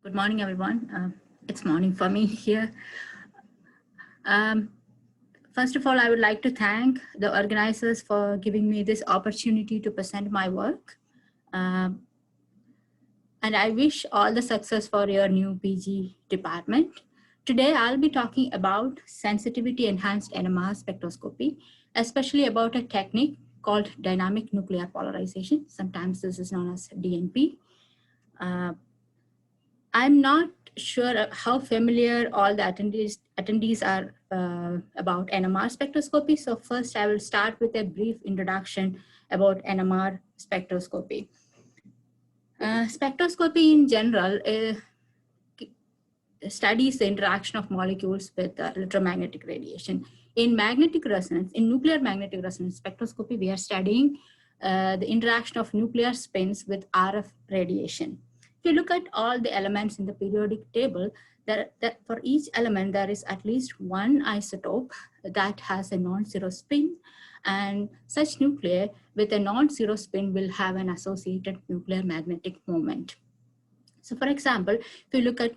Good morning, everyone. It's morning for me here. First of all, I would like to thank the organizers for giving me this opportunity to present my work. And I wish all the success for your new PG department. Today, I'll be talking about sensitivity enhanced NMR spectroscopy, especially about a technique called dynamic nuclear polarization. Sometimes this is known as DNP. I'm not sure how familiar all the attendees are about NMR spectroscopy. So first I will start with a brief introduction about NMR spectroscopy. Spectroscopy in general studies the interaction of molecules with electromagnetic radiation. In magnetic resonance, in nuclear magnetic resonance spectroscopy, we are studying the interaction of nuclear spins with RF radiation. If you look at all the elements in the periodic table, for each element, there is at least one isotope that has a non-zero spin, and such nuclei with a non-zero spin will have an associated nuclear magnetic moment. So for example, if you look at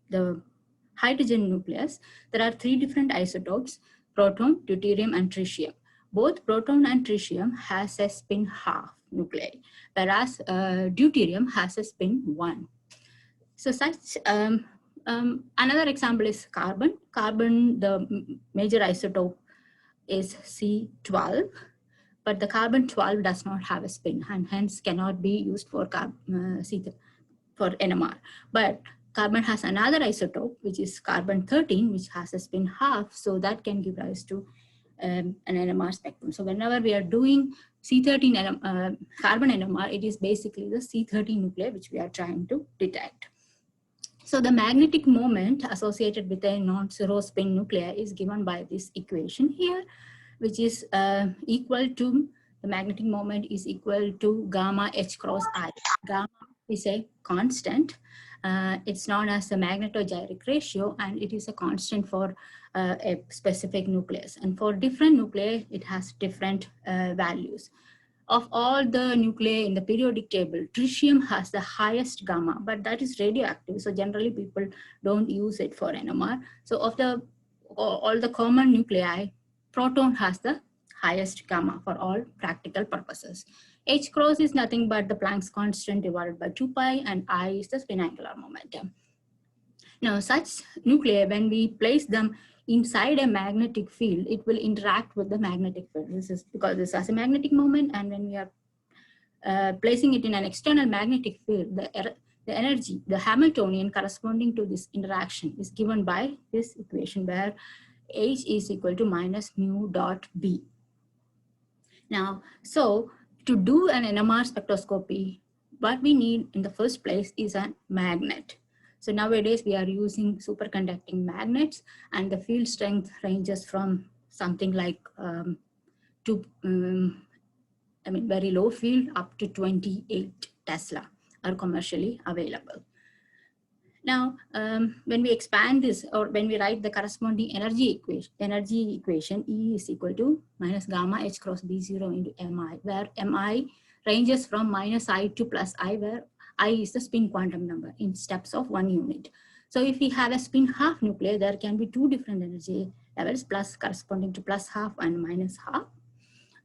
the hydrogen nucleus, there are three different isotopes: proton, deuterium, and tritium. Both proton and tritium has a spin half nuclei, whereas deuterium has a spin 1. So such another example is carbon. Carbon, the major isotope is C12, but the carbon-12 does not have a spin and hence cannot be used for for NMR. But carbon has another isotope, which is carbon-13, which has a spin half, so that can give rise to an NMR spectrum. So whenever we are doing C13 carbon NMR, it is basically the C13 nuclei which we are trying to detect. So the magnetic moment associated with a non-zero spin nuclei is given by this equation here, which is equal to, the magnetic moment is equal to gamma H cross I. Gamma is a constant. It's known as the magnetogyric ratio, and it is a constant for a specific nucleus. And for different nuclei, it has different values. Of all the nuclei in the periodic table, tritium has the highest gamma, but that is radioactive. So generally people don't use it for NMR. So of all the common nuclei, proton has the highest gamma for all practical purposes. H cross is nothing but the Planck's constant divided by 2 pi, and I is the spin angular momentum. Now, such nuclei, when we place them inside a magnetic field, it will interact with the magnetic field. This is because this has a magnetic moment, and when we are placing it in an external magnetic field, the energy, the Hamiltonian corresponding to this interaction is given by this equation where H is equal to minus mu dot B. Now, so to do an NMR spectroscopy, what we need in the first place is a magnet. So nowadays we are using superconducting magnets, and the field strength ranges from something like very low field up to 28 Tesla are commercially available. Now, when we expand this, or when we write the corresponding energy equation, E is equal to minus gamma H cross B0 into Mi, where Mi ranges from minus I to plus I, where I is the spin quantum number in steps of 1 unit. So if we have a spin half nuclei, there can be two different energy levels, plus corresponding to plus half and minus half.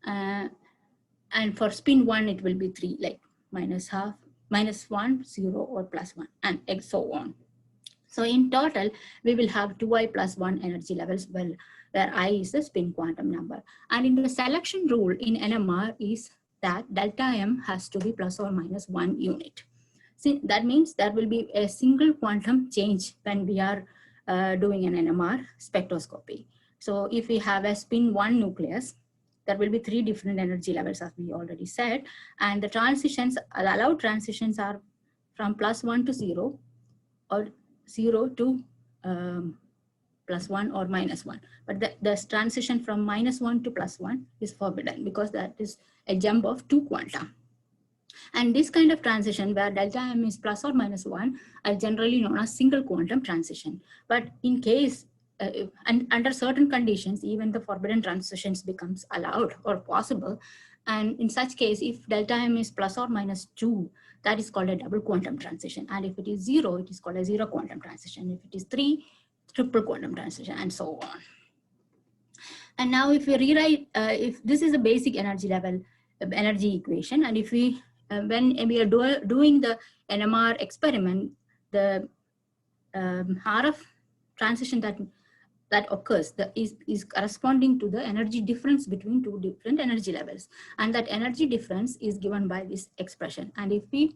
And for spin 1, it will be 3, like minus half, minus 1, 0, or plus 1, and so on. So in total, we will have 2i plus 1 energy levels, well, where I is the spin quantum number. And in the selection rule in NMR is that delta M has to be plus or minus 1 unit. See, that means there will be a single quantum change when we are doing an NMR spectroscopy. So if we have a spin 1 nucleus, there will be 3 different energy levels, as we already said. And the transitions, the allowed transitions are from plus 1 to 0, or 0 to plus 1 or minus 1. But the transition from minus 1 to plus 1 is forbidden, because that is a jump of 2 quanta. And this kind of transition, where delta M is plus or minus 1, are generally known as single quantum transition. But in case and under certain conditions, even the forbidden transitions becomes allowed or possible. And in such case, if delta M is plus or minus 2, that is called a double quantum transition. And if it is 0, it is called a zero quantum transition. If it is 3, triple quantum transition, and so on. And now if we rewrite, if this is a basic energy level, energy equation, and if we, when we are doing the NMR experiment, the RF transition that occurs is corresponding to the energy difference between two different energy levels. And that energy difference is given by this expression. And if we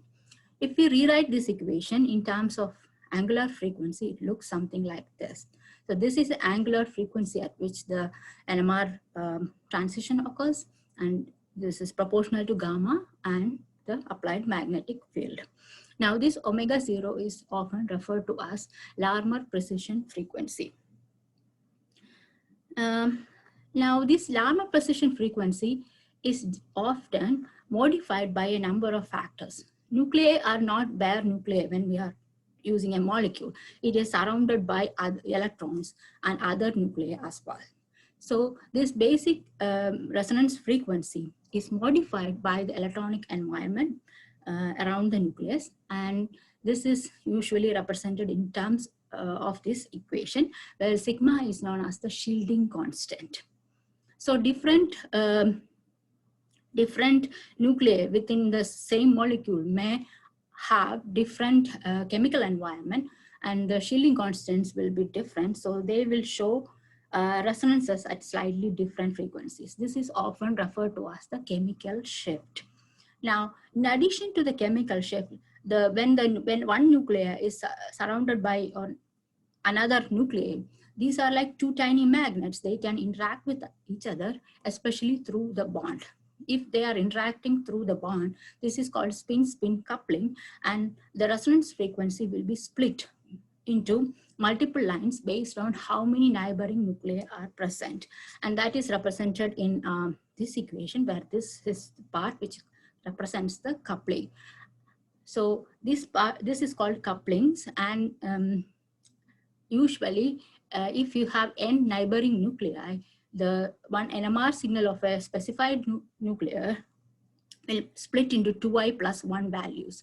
rewrite this equation in terms of angular frequency, it looks something like this. So this is the angular frequency at which the NMR transition occurs. And this is proportional to gamma and the applied magnetic field. Now this omega 0 is often referred to as Larmor precision frequency. Now this Larmor precision frequency is often modified by a number of factors. Nuclei are not bare nuclei when we are using a molecule. It is surrounded by other electrons and other nuclei as well. So this basic resonance frequency is modified by the electronic environment around the nucleus, and this is usually represented in terms of this equation, where sigma is known as the shielding constant. So different nuclei within the same molecule may have different chemical environment, and the shielding constants will be different. So they will show resonances at slightly different frequencies. This is often referred to as the chemical shift. Now, in addition to the chemical shift, when one nucleus is surrounded by another nuclei, these are like two tiny magnets. They can interact with each other, especially through the bond. If they are interacting through the bond, this is called spin-spin coupling, and the resonance frequency will be split into multiple lines based on how many neighboring nuclei are present. And that is represented in this equation, where this is the part which represents the coupling. So this is called couplings, and usually if you have n neighboring nuclei, the one NMR signal of a specified nuclear will split into 2i plus 1 values,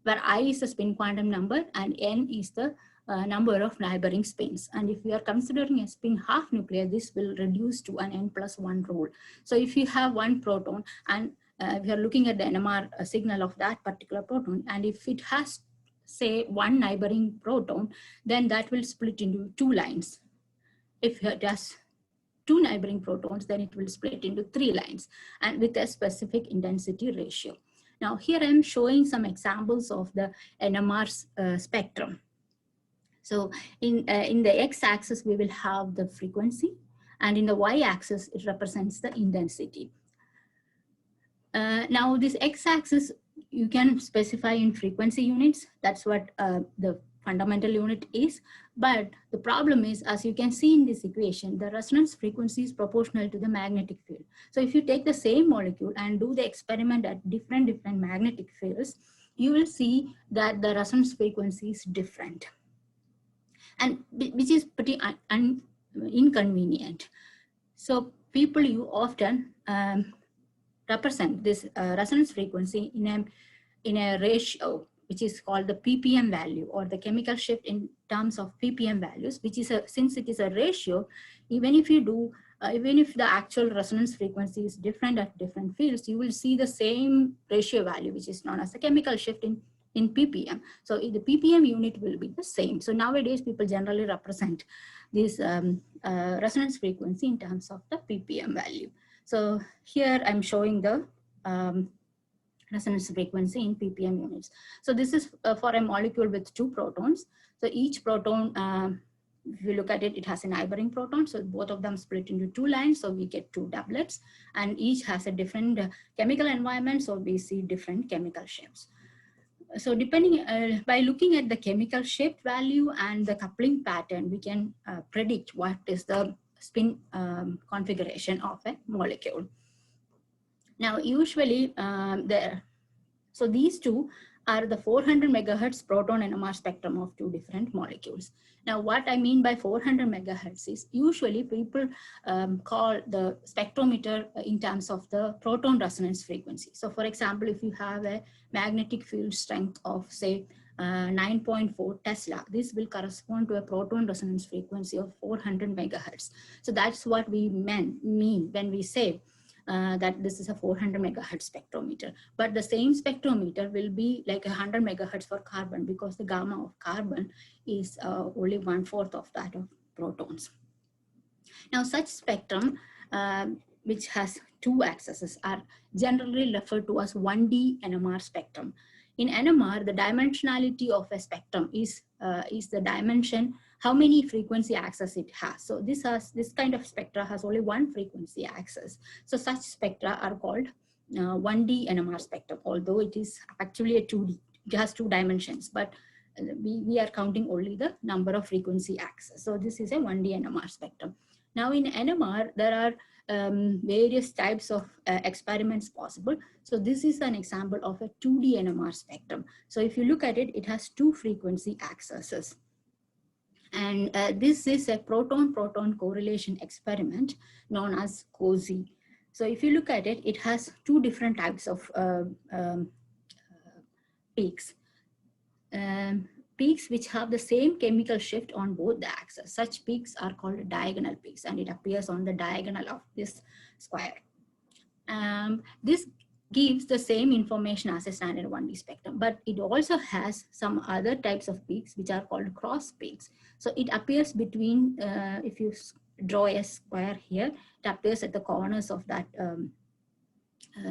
where I is the spin quantum number and n is the number of neighboring spins. And if we are considering a spin half nuclear, this will reduce to an n plus 1 rule. So if you have one proton, and we are looking at the NMR signal of that particular proton, and if it has, say, one neighboring proton, then that will split into two lines. If it has two neighboring protons, then it will split into 3 lines, and with a specific intensity ratio. Now here I'm showing some examples of the NMR spectrum. So in the x-axis, we will have the frequency, and in the y-axis, it represents the intensity. Now this x-axis, you can specify in frequency units. That's what the fundamental unit is. But the problem is, as you can see in this equation, the resonance frequency is proportional to the magnetic field. So if you take the same molecule and do the experiment at different magnetic fields, you will see that the resonance frequency is different, and which is pretty inconvenient. So people, you often represent this resonance frequency in a ratio, which is called the ppm value, or the chemical shift in terms of ppm values, which is since it is a ratio, even if you do, even if the actual resonance frequency is different at different fields, you will see the same ratio value, which is known as the chemical shift in ppm. So the ppm unit will be the same. So nowadays, people generally represent this resonance frequency in terms of the ppm value. So here I'm showing the resonance frequency in ppm units. So this is for a molecule with 2 protons. So each proton, if you look at it, it has a neighboring proton. So both of them split into 2 lines. So we get 2 doublets, and each has a different chemical environment. So we see different chemical shifts. So depending, by looking at the chemical shift value and the coupling pattern, we can predict what is the spin configuration of a molecule. Now, usually so these two are the 400 megahertz proton NMR spectrum of two different molecules. Now, what I mean by 400 megahertz is usually people call the spectrometer in terms of the proton resonance frequency. So for example, if you have a magnetic field strength of say 9.4 Tesla, this will correspond to a proton resonance frequency of 400 megahertz. So that's what we mean when we say that this is a 400 megahertz spectrometer. But the same spectrometer will be like 100 megahertz for carbon, because the gamma of carbon is only 1/4 of that of protons. Now, such spectrum, which has two axes, are generally referred to as 1D NMR spectrum. In NMR, the dimensionality of a spectrum is the dimension, how many frequency axes it has. So this kind of spectra has only one frequency axis. So such spectra are called 1D NMR spectrum, although it is actually a 2D. It has two dimensions, but we are counting only the number of frequency axes. So this is a 1D NMR spectrum. Now in NMR, there are various types of experiments possible. So this is an example of a 2D NMR spectrum. So if you look at it, it has two frequency axes. And this is a proton-proton correlation experiment known as COSY. So if you look at it, it has two different types of peaks. Peaks which have the same chemical shift on both the axes. Such peaks are called diagonal peaks, and it appears on the diagonal of this square. This gives the same information as a standard 1D spectrum, but it also has some other types of peaks which are called cross peaks. So it appears between, if you draw a square here, it appears at the corners of that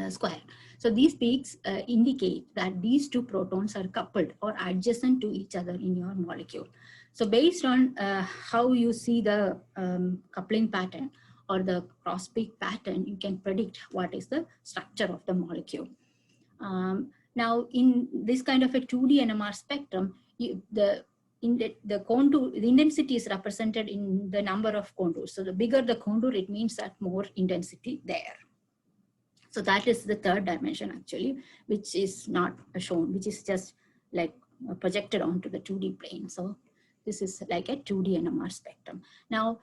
square. So these peaks indicate that these two protons are coupled or adjacent to each other in your molecule. So based on how you see the coupling pattern or the cross peak pattern, you can predict what is the structure of the molecule. Now in this kind of a 2D NMR spectrum, the contour, the intensity is represented in the number of contours. So the bigger the contour, it means that more intensity there. So that is the third dimension actually, which is not shown, which is just like projected onto the 2D plane. So this is like a 2D NMR spectrum. Now,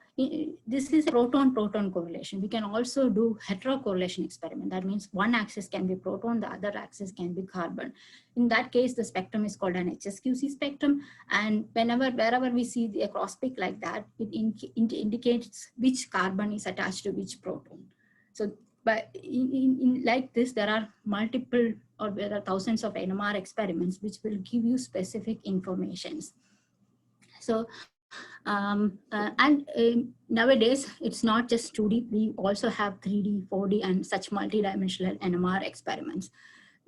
this is a proton-proton correlation. We can also do heterocorrelation experiment. That means one axis can be proton, the other axis can be carbon. In that case, the spectrum is called an HSQC spectrum. And wherever we see the cross peak like that, it indicates which carbon is attached to which proton. So but in like this, there are multiple, or there are thousands of NMR experiments which will give you specific informations. So, nowadays, it's not just 2D, we also have 3D, 4D, and such multidimensional NMR experiments.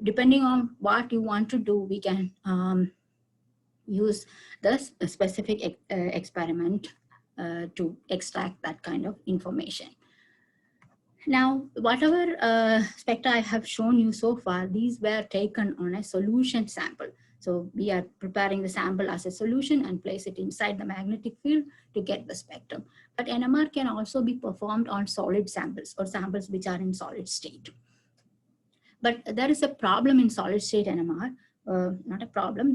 Depending on what you want to do, we can use the specific experiment to extract that kind of information. Now, whatever spectra I have shown you so far, these were taken on a solution sample. So we are preparing the sample as a solution and place it inside the magnetic field to get the spectrum. But NMR can also be performed on solid samples or samples which are in solid state. But there is a problem in solid state NMR, not a problem,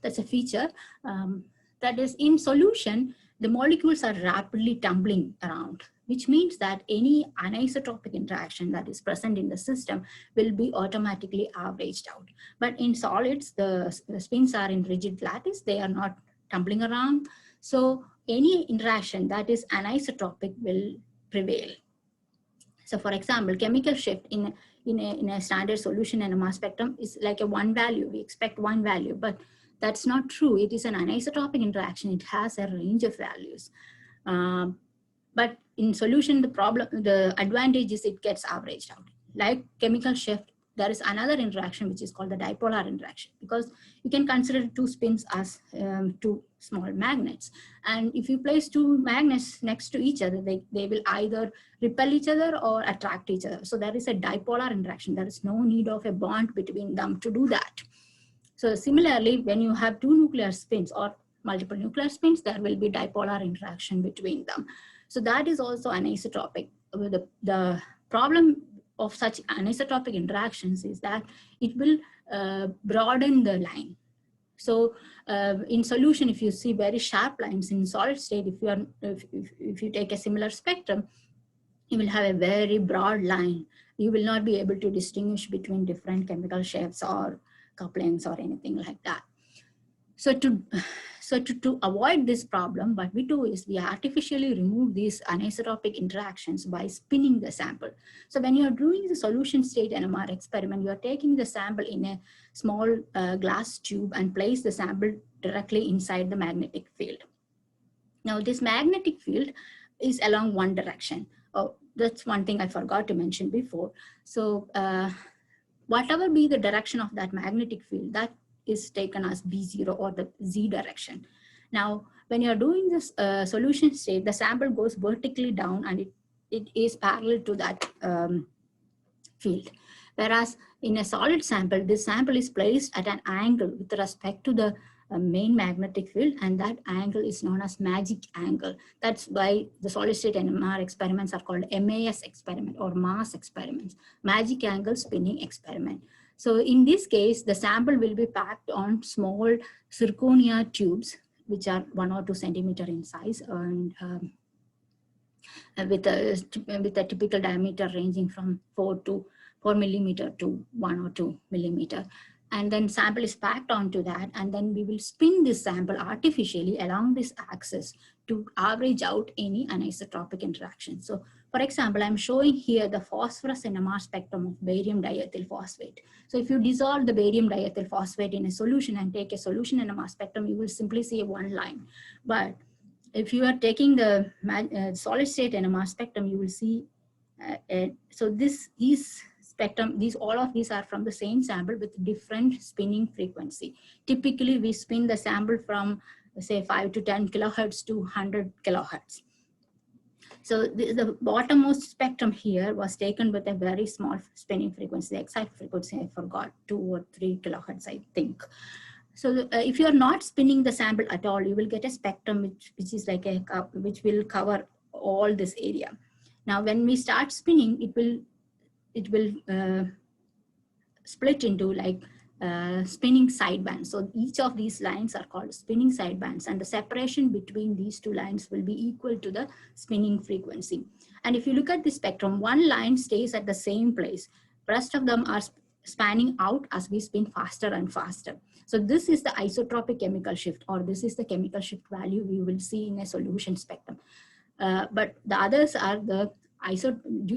that's a feature. That is, in solution, the molecules are rapidly tumbling around, which means that any anisotropic interaction that is present in the system will be automatically averaged out. But in solids, the spins are in rigid lattice, they are not tumbling around. So any interaction that is anisotropic will prevail. So for example, chemical shift in a standard solution NMR spectrum is like a one value. We expect one value, but that's not true. It is an anisotropic interaction. It has a range of values. But in solution, the advantage is it gets averaged out. Like chemical shift, there is another interaction which is called the dipolar interaction, because you can consider two spins as two small magnets. And if you place two magnets next to each other, they will either repel each other or attract each other. So there is a dipolar interaction. There is no need of a bond between them to do that. So similarly, when you have two nuclear spins or multiple nuclear spins, there will be dipolar interaction between them. So that is also anisotropic. The problem of such anisotropic interactions is that it will broaden the line. So in solution, if you see very sharp lines in solid state, if you take a similar spectrum, you will have a very broad line. You will not be able to distinguish between different chemical shapes or couplings or anything like that. So to avoid this problem, what we do is we artificially remove these anisotropic interactions by spinning the sample. So when you're doing the solution state NMR experiment, you're taking the sample in a small glass tube and place the sample directly inside the magnetic field. Now this magnetic field is along one direction. Oh, that's one thing I forgot to mention before. So whatever be the direction of that magnetic field, that is taken as B0 or the Z direction. Now, when you're doing this solution state, the sample goes vertically down and it is parallel to that field. Whereas in a solid sample, this sample is placed at an angle with respect to the main magnetic field, and that angle is known as magic angle. That's why the solid state NMR experiments are called MAS experiment or mass experiments, magic angle spinning experiment. So in this case, the sample will be packed on small zirconia tubes, which are 1 or 2 centimeter in size, and with a typical diameter ranging from 4 millimeter to 1 or 2 millimeter. And then sample is packed onto that, and then we will spin this sample artificially along this axis to average out any anisotropic interaction. So for example, I'm showing here the phosphorus NMR spectrum of barium diethyl phosphate. So if you dissolve the barium diethyl phosphate in a solution and take a solution NMR spectrum, you will simply see one line. But if you are taking the solid state NMR spectrum, you will see, so these spectrum, all of these are from the same sample with different spinning frequency. Typically, we spin the sample from, say, 5 to 10 kilohertz to 100 kilohertz. So the bottommost spectrum here was taken with a very small spinning frequency. The exact frequency I forgot, 2 or 3 kilohertz, I think. So if you are not spinning the sample at all, you will get a spectrum which is like which will cover all this area. Now, when we start spinning, it will split into like spinning sidebands. So each of these lines are called spinning sidebands, and the separation between these two lines will be equal to the spinning frequency. And if you look at the spectrum, one line stays at the same place. Rest of them are spanning out as we spin faster and faster. So this is the isotropic chemical shift, or this is the chemical shift value we will see in a solution spectrum. But the others are the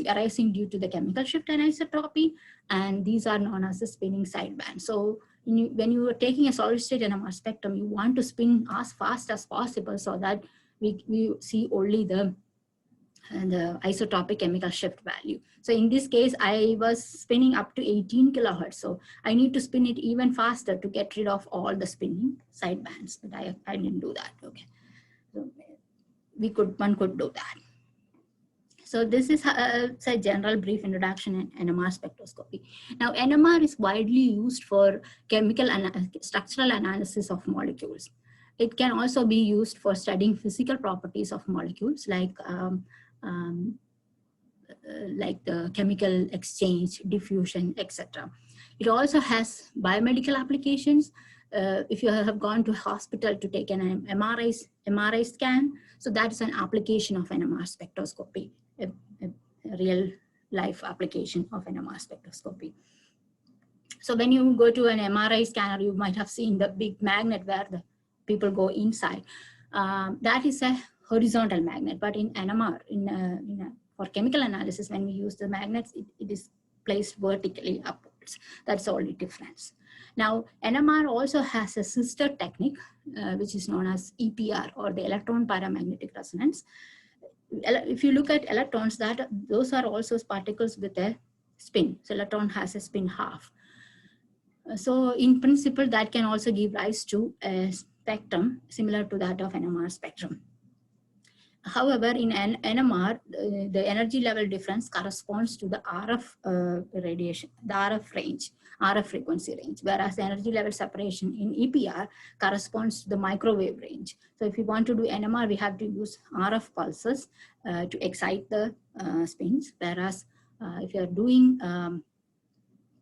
arising due to the chemical shift anisotropy, and these are known as the spinning sideband. So when you are taking a solid state NMR spectrum, you want to spin as fast as possible so that we see only the isotropic chemical shift value. So in this case, I was spinning up to 18 kilohertz. So I need to spin it even faster to get rid of all the spinning sidebands, but I didn't do that. Okay, so one could do that. So this is a general brief introduction in NMR spectroscopy. Now, NMR is widely used for chemical and structural analysis of molecules. It can also be used for studying physical properties of molecules like the chemical exchange, diffusion, etc. It also has biomedical applications. If you have gone to a hospital to take an MRI scan, so that is an application of NMR spectroscopy, a real life application of NMR spectroscopy. So when you go to an MRI scanner, you might have seen the big magnet where the people go inside. That is a horizontal magnet, but in NMR, for chemical analysis, when we use the magnets, it is placed vertically upwards. That's the only difference. Now, NMR also has a sister technique, which is known as EPR, or the electron paramagnetic resonance. If you look at electrons, those are also particles with a spin. So electron has a spin half. So in principle, that can also give rise to a spectrum similar to that of NMR spectrum. However, in NMR, the energy level difference corresponds to the RF radiation, the RF range, RF frequency range, whereas the energy level separation in EPR corresponds to the microwave range. So if you want to do NMR, we have to use RF pulses to excite the spins, whereas if you are doing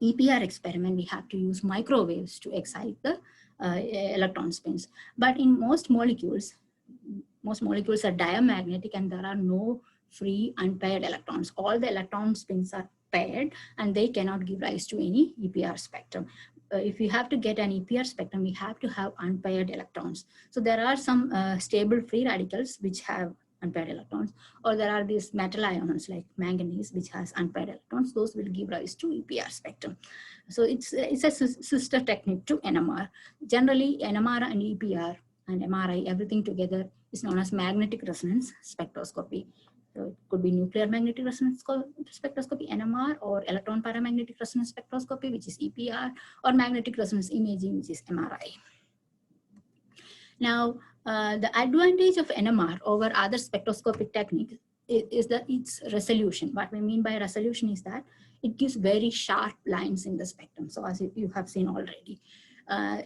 EPR experiment, we have to use microwaves to excite the electron spins. But in most molecules are diamagnetic and there are no free unpaired electrons. All the electron spins are paired and they cannot give rise to any EPR spectrum. If you have to get an EPR spectrum, we have to have unpaired electrons. So there are some stable free radicals which have unpaired electrons, or there are these metal ions like manganese which has unpaired electrons. Those will give rise to EPR spectrum. So it's a sister technique to NMR. Generally, NMR and EPR and MRI, everything together is known as magnetic resonance spectroscopy. So it could be nuclear magnetic resonance spectroscopy, NMR, or electron paramagnetic resonance spectroscopy, which is EPR, or magnetic resonance imaging, which is MRI. Now, the advantage of NMR over other spectroscopic techniques is that its resolution. What we mean by resolution is that it gives very sharp lines in the spectrum. So as you have seen already,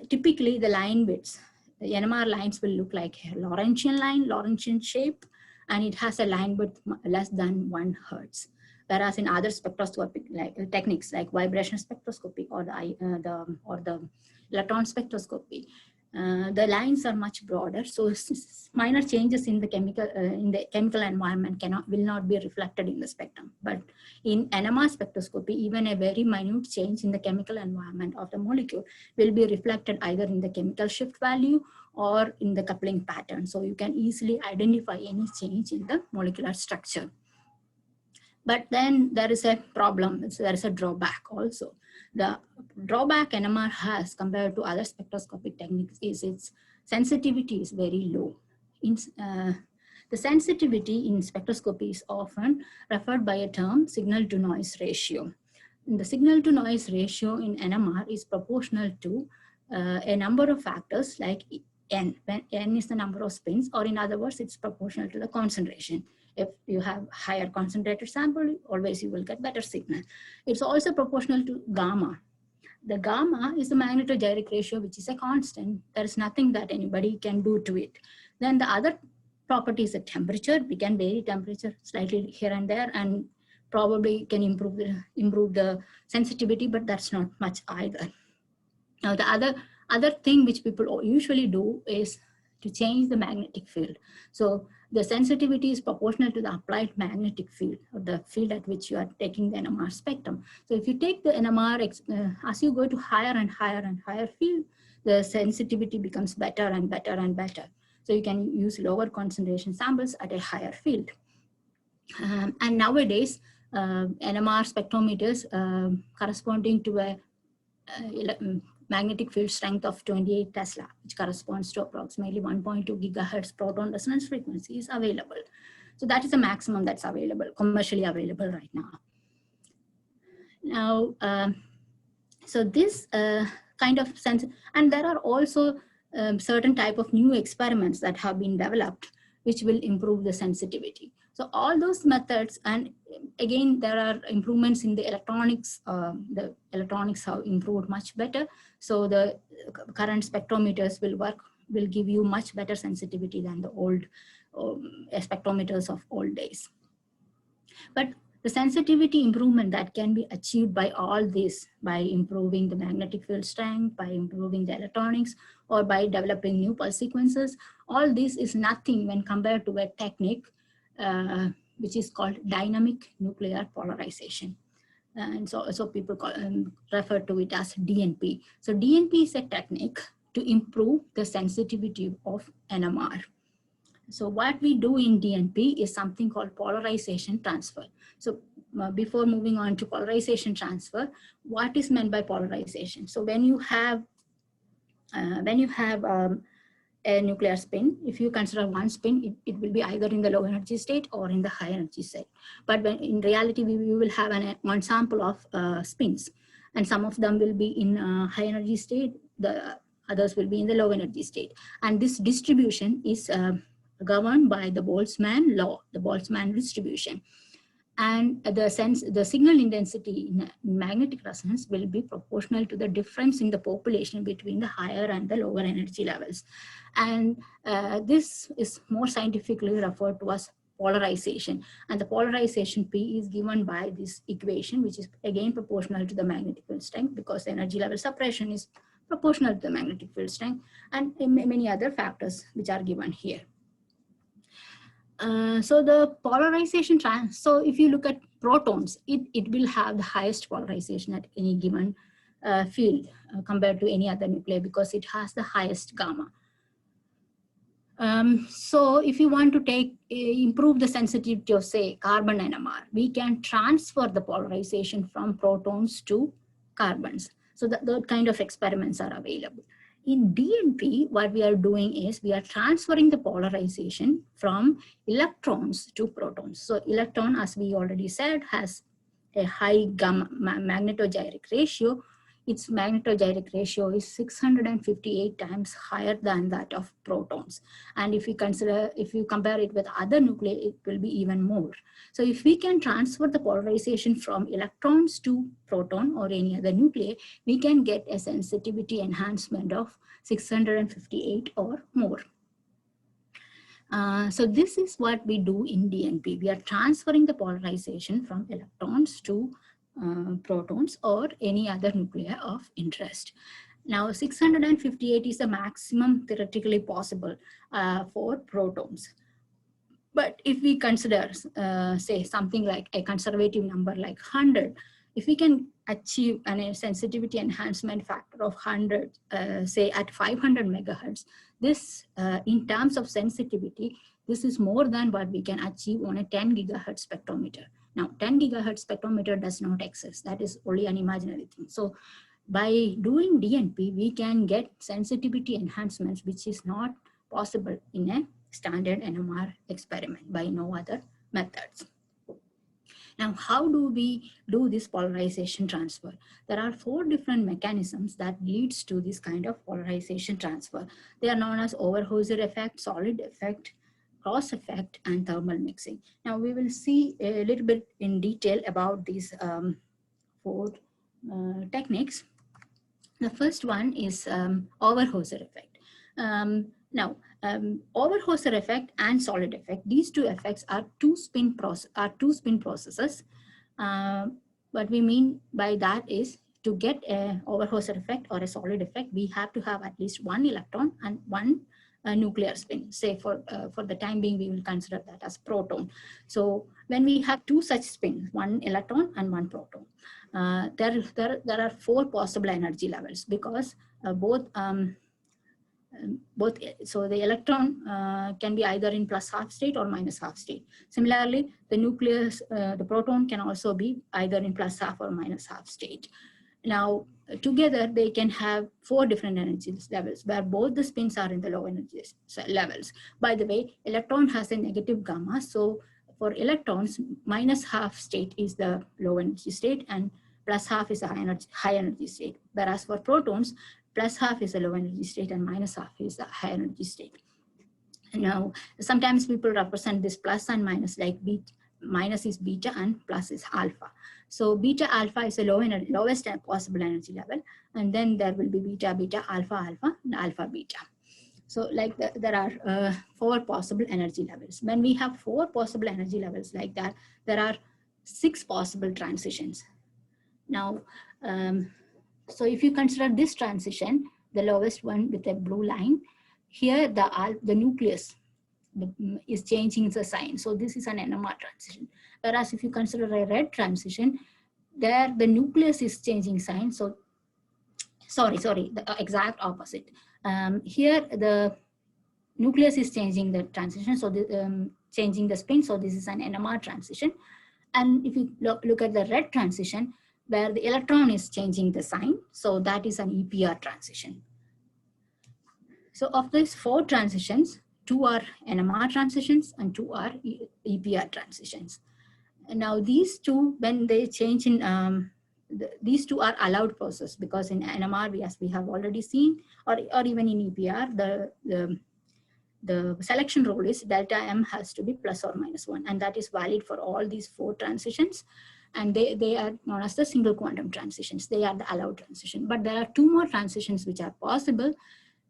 typically the line widths, the NMR lines will look like a Laurentian shape, and it has a line width less than 1 Hertz. Whereas in other spectroscopic techniques like vibration spectroscopy or the electron spectroscopy, the lines are much broader, so minor changes in the chemical environment will not be reflected in the spectrum. But in NMR spectroscopy, even a very minute change in the chemical environment of the molecule will be reflected either in the chemical shift value or in the coupling pattern. So you can easily identify any change in the molecular structure. But then there is a problem, so there is a drawback also. The drawback NMR has compared to other spectroscopic techniques is its sensitivity is very low. The sensitivity in spectroscopy is often referred by a term signal to noise ratio. The signal to noise ratio in NMR is proportional to a number of factors like N, when N is the number of spins, or in other words, it's proportional to the concentration. If you have higher concentrated sample, always you will get better signal. It's also proportional to gamma. The gamma is the magnetogyric ratio, which is a constant. There is nothing that anybody can do to it. Then the other property is the temperature. We can vary temperature slightly here and there, and probably can improve the sensitivity, but that's not much either. Now the other thing which people usually do is to change the magnetic field. So the sensitivity is proportional to the applied magnetic field, or the field at which you are taking the NMR spectrum. So if you take the NMR, as you go to higher and higher and higher field, the sensitivity becomes better and better and better. So you can use lower concentration samples at a higher field. And nowadays, NMR spectrometers corresponding to a magnetic field strength of 28 Tesla, which corresponds to approximately 1.2 gigahertz proton resonance frequency, is available. So that is the maximum that's available, commercially available right now. Now, so this kind of sense, and there are also certain type of new experiments that have been developed, which will improve the sensitivity. So all those methods, and again, there are improvements in the electronics. The electronics have improved much better. So the current spectrometers will give you much better sensitivity than the old spectrometers of old days. But the sensitivity improvement that can be achieved by all this, by improving the magnetic field strength, by improving the electronics, or by developing new pulse sequences, all this is nothing when compared to a technique which is called dynamic nuclear polarization. And so people refer to it as DNP. So DNP is a technique to improve the sensitivity of NMR. So what we do in DNP is something called polarization transfer. So before moving on to polarization transfer, what is meant by polarization? So when you have a nuclear spin, if you consider one spin, it will be either in the low energy state or in the high energy state. But when in reality, we will have an ensemble of spins, and some of them will be in high energy state, the others will be in the low energy state. And this distribution is governed by the Boltzmann law, the Boltzmann distribution. And the signal intensity in magnetic resonance will be proportional to the difference in the population between the higher and the lower energy levels. And this is more scientifically referred to as polarization. And the polarization P is given by this equation, which is again proportional to the magnetic field strength, because the energy level separation is proportional to the magnetic field strength, and many other factors which are given here. So the polarization, so if you look at protons, it will have the highest polarization at any given field compared to any other nuclei, because it has the highest gamma. So if you want to improve the sensitivity of, say, carbon NMR, we can transfer the polarization from protons to carbons. So that kind of experiments are available. In DNP, what we are doing is we are transferring the polarization from electrons to protons. So electron, as we already said, has a high gamma magnetogyric ratio. Its magnetogyric ratio is 658 times higher than that of protons. And if you compare it with other nuclei, it will be even more. So if we can transfer the polarization from electrons to proton or any other nuclei, we can get a sensitivity enhancement of 658 or more. So this is what we do in DNP. We are transferring the polarization from electrons to protons or any other nuclei of interest. Now 658 is the maximum theoretically possible for protons. But if we consider, say, something like a conservative number like 100, if we can achieve a sensitivity enhancement factor of 100, say at 500 megahertz, this, in terms of sensitivity, this is more than what we can achieve on a 10 gigahertz spectrometer. Now, 10 gigahertz spectrometer does not exist. That is only an imaginary thing. So by doing DNP, we can get sensitivity enhancements, which is not possible in a standard NMR experiment by no other methods. Now, how do we do this polarization transfer? There are 4 different mechanisms that leads to this kind of polarization transfer. They are known as Overhauser effect, solid effect, cross effect, and thermal mixing. Now, we will see a little bit in detail about these 4 techniques. The first one is Overhauser effect. Overhauser effect and solid effect, these 2 effects are two spin processes. What we mean by that is, to get a Overhauser effect or a solid effect, we have to have at least 1 electron and 1 nuclear spin. Say for the time being, we will consider that as proton. So when we have 2 such spins, 1 electron and 1 proton, there are 4 possible energy levels, because so the electron can be either in plus half state or minus half state. Similarly, the nucleus, the proton can also be either in plus half or minus half state. Now, together they can have 4 different energy levels, where both the spins are in the low energy levels. By the way, electron has a negative gamma, so for electrons, minus half state is the low energy state and plus half is a high energy state. Whereas for protons, plus half is a low energy state and minus half is a high energy state. Now, sometimes people represent this plus and minus, like minus is beta and plus is alpha. So beta alpha is the lowest possible energy level, and then there will be beta beta, alpha alpha, and alpha beta. So like there are 4 possible energy levels. When we have 4 possible energy levels like that, there are 6 possible transitions. Now, so if you consider this transition, the lowest one with a blue line, here the nucleus is changing the sign. So this is an Nmr transition. Whereas if you consider a red transition, there the nucleus is changing sign. So sorry, the exact opposite. Here the nucleus is changing the transition, so changing the spin. So this is an Nmr transition. And if you look at the red transition, where the electron is changing the sign, so that is an EPR transition. So of these 4 transitions, 2 are NMR transitions and 2 are EPR transitions. And now these 2, when they change in, these 2 are allowed process, because in NMR, as we have already seen, or even in EPR, the selection rule is delta M has to be plus or minus 1, and that is valid for all these 4 transitions. And they are known as the single quantum transitions. They are the allowed transition. But there are 2 more transitions which are possible,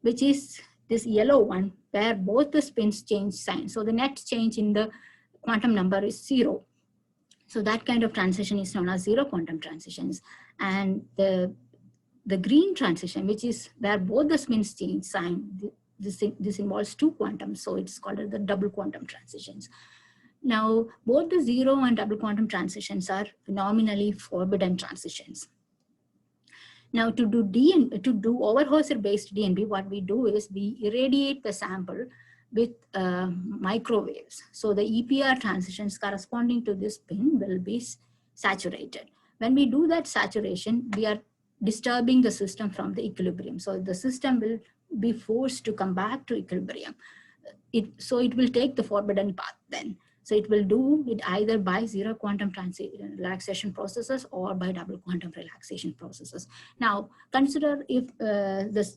which is this yellow one, where both the spins change sign. So the net change in the quantum number is 0. So that kind of transition is known as zero quantum transitions. And the green transition, which is where both the spins change sign, this involves 2 quantums, so it's called the double quantum transitions. Now, both the zero and double quantum transitions are nominally forbidden transitions. Now, to do Overhauser-based DNP, what we do is we irradiate the sample with microwaves. So the EPR transitions corresponding to this spin will be saturated. When we do that saturation, we are disturbing the system from the equilibrium. So the system will be forced to come back to equilibrium. So it will take the forbidden path then. So it will do it either by zero quantum relaxation processes or by double quantum relaxation processes. Now, consider if the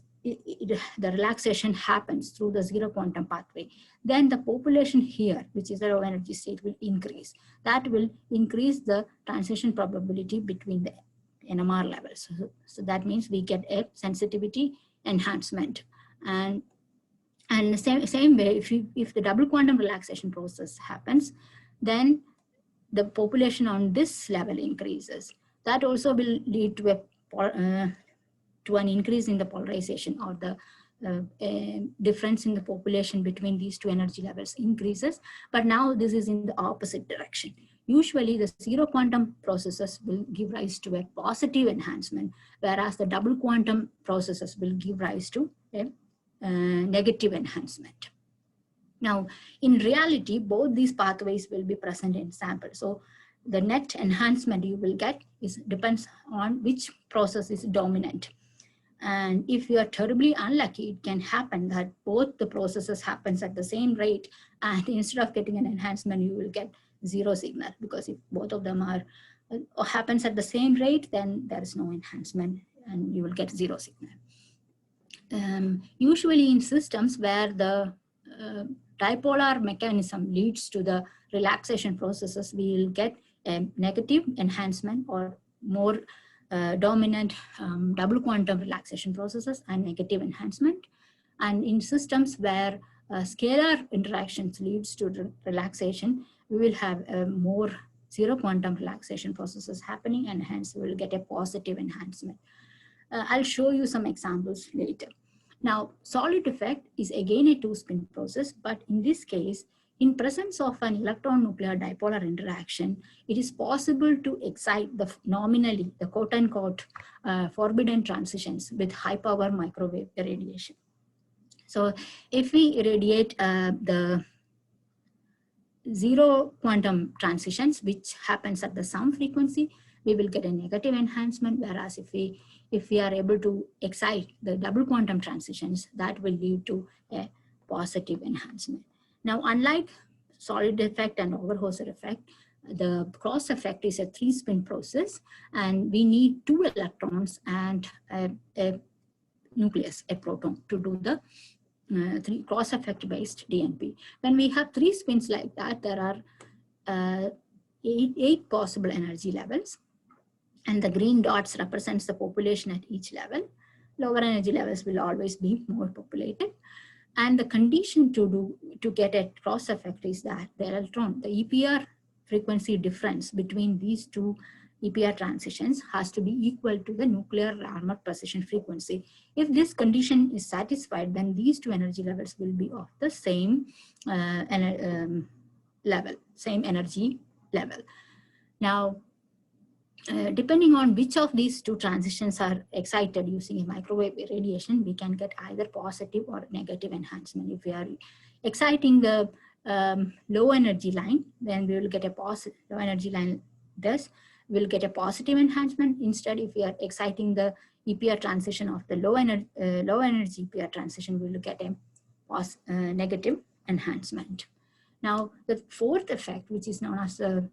relaxation happens through the zero quantum pathway, then the population here, which is the low energy state, will increase. That will increase the transition probability between the NMR levels. So that means we get a sensitivity enhancement. And the same way, if the double quantum relaxation process happens, then the population on this level increases. That also will lead to an increase in the polarization, or the difference in the population between these two energy levels increases. But now this is in the opposite direction. Usually the zero quantum processes will give rise to a positive enhancement, whereas the double quantum processes will give rise to a negative enhancement. Now, in reality, both these pathways will be present in sample. So the net enhancement you will get depends on which process is dominant. And if you are terribly unlucky, it can happen that both the processes happens at the same rate, and instead of getting an enhancement, you will get zero signal, because if both of them are happens at the same rate, then there is no enhancement and you will get zero signal. Usually in systems where the dipolar mechanism leads to the relaxation processes, we will get a negative enhancement or more dominant double quantum relaxation processes and negative enhancement. And in systems where scalar interactions leads to relaxation, we will have more zero quantum relaxation processes happening, and hence we will get a positive enhancement. I'll show you some examples later. Now, solid effect is again a two-spin process, but in this case, in presence of an electron-nuclear dipolar interaction, it is possible to excite nominally the quote-unquote forbidden transitions with high-power microwave irradiation. So if we irradiate the zero quantum transitions, which happens at the some frequency, we will get a negative enhancement, whereas if we are able to excite the double quantum transitions, that will lead to a positive enhancement. Now, unlike solid effect and Overhauser effect, the cross effect is a three-spin process, and we need two electrons and a nucleus, a proton, to do the cross effect based DNP. When we have three spins like that, there are eight possible energy levels, and the green dots represents the population at each level. Lower energy levels will always be more populated. And the condition to get a cross effect is that the EPR frequency difference between these two EPR transitions has to be equal to the nuclear armor precision frequency. If this condition is satisfied, then these two energy levels will be of the same same energy level. Now, depending on which of these two transitions are excited using a microwave irradiation, we can get either positive or negative enhancement. If we are exciting the low energy line, then we will get a positive. Low energy line thus will get a positive enhancement. Instead, if we are exciting the EPR transition of the low energy EPR transition, we will get a negative enhancement. Now, the fourth effect, which is known as the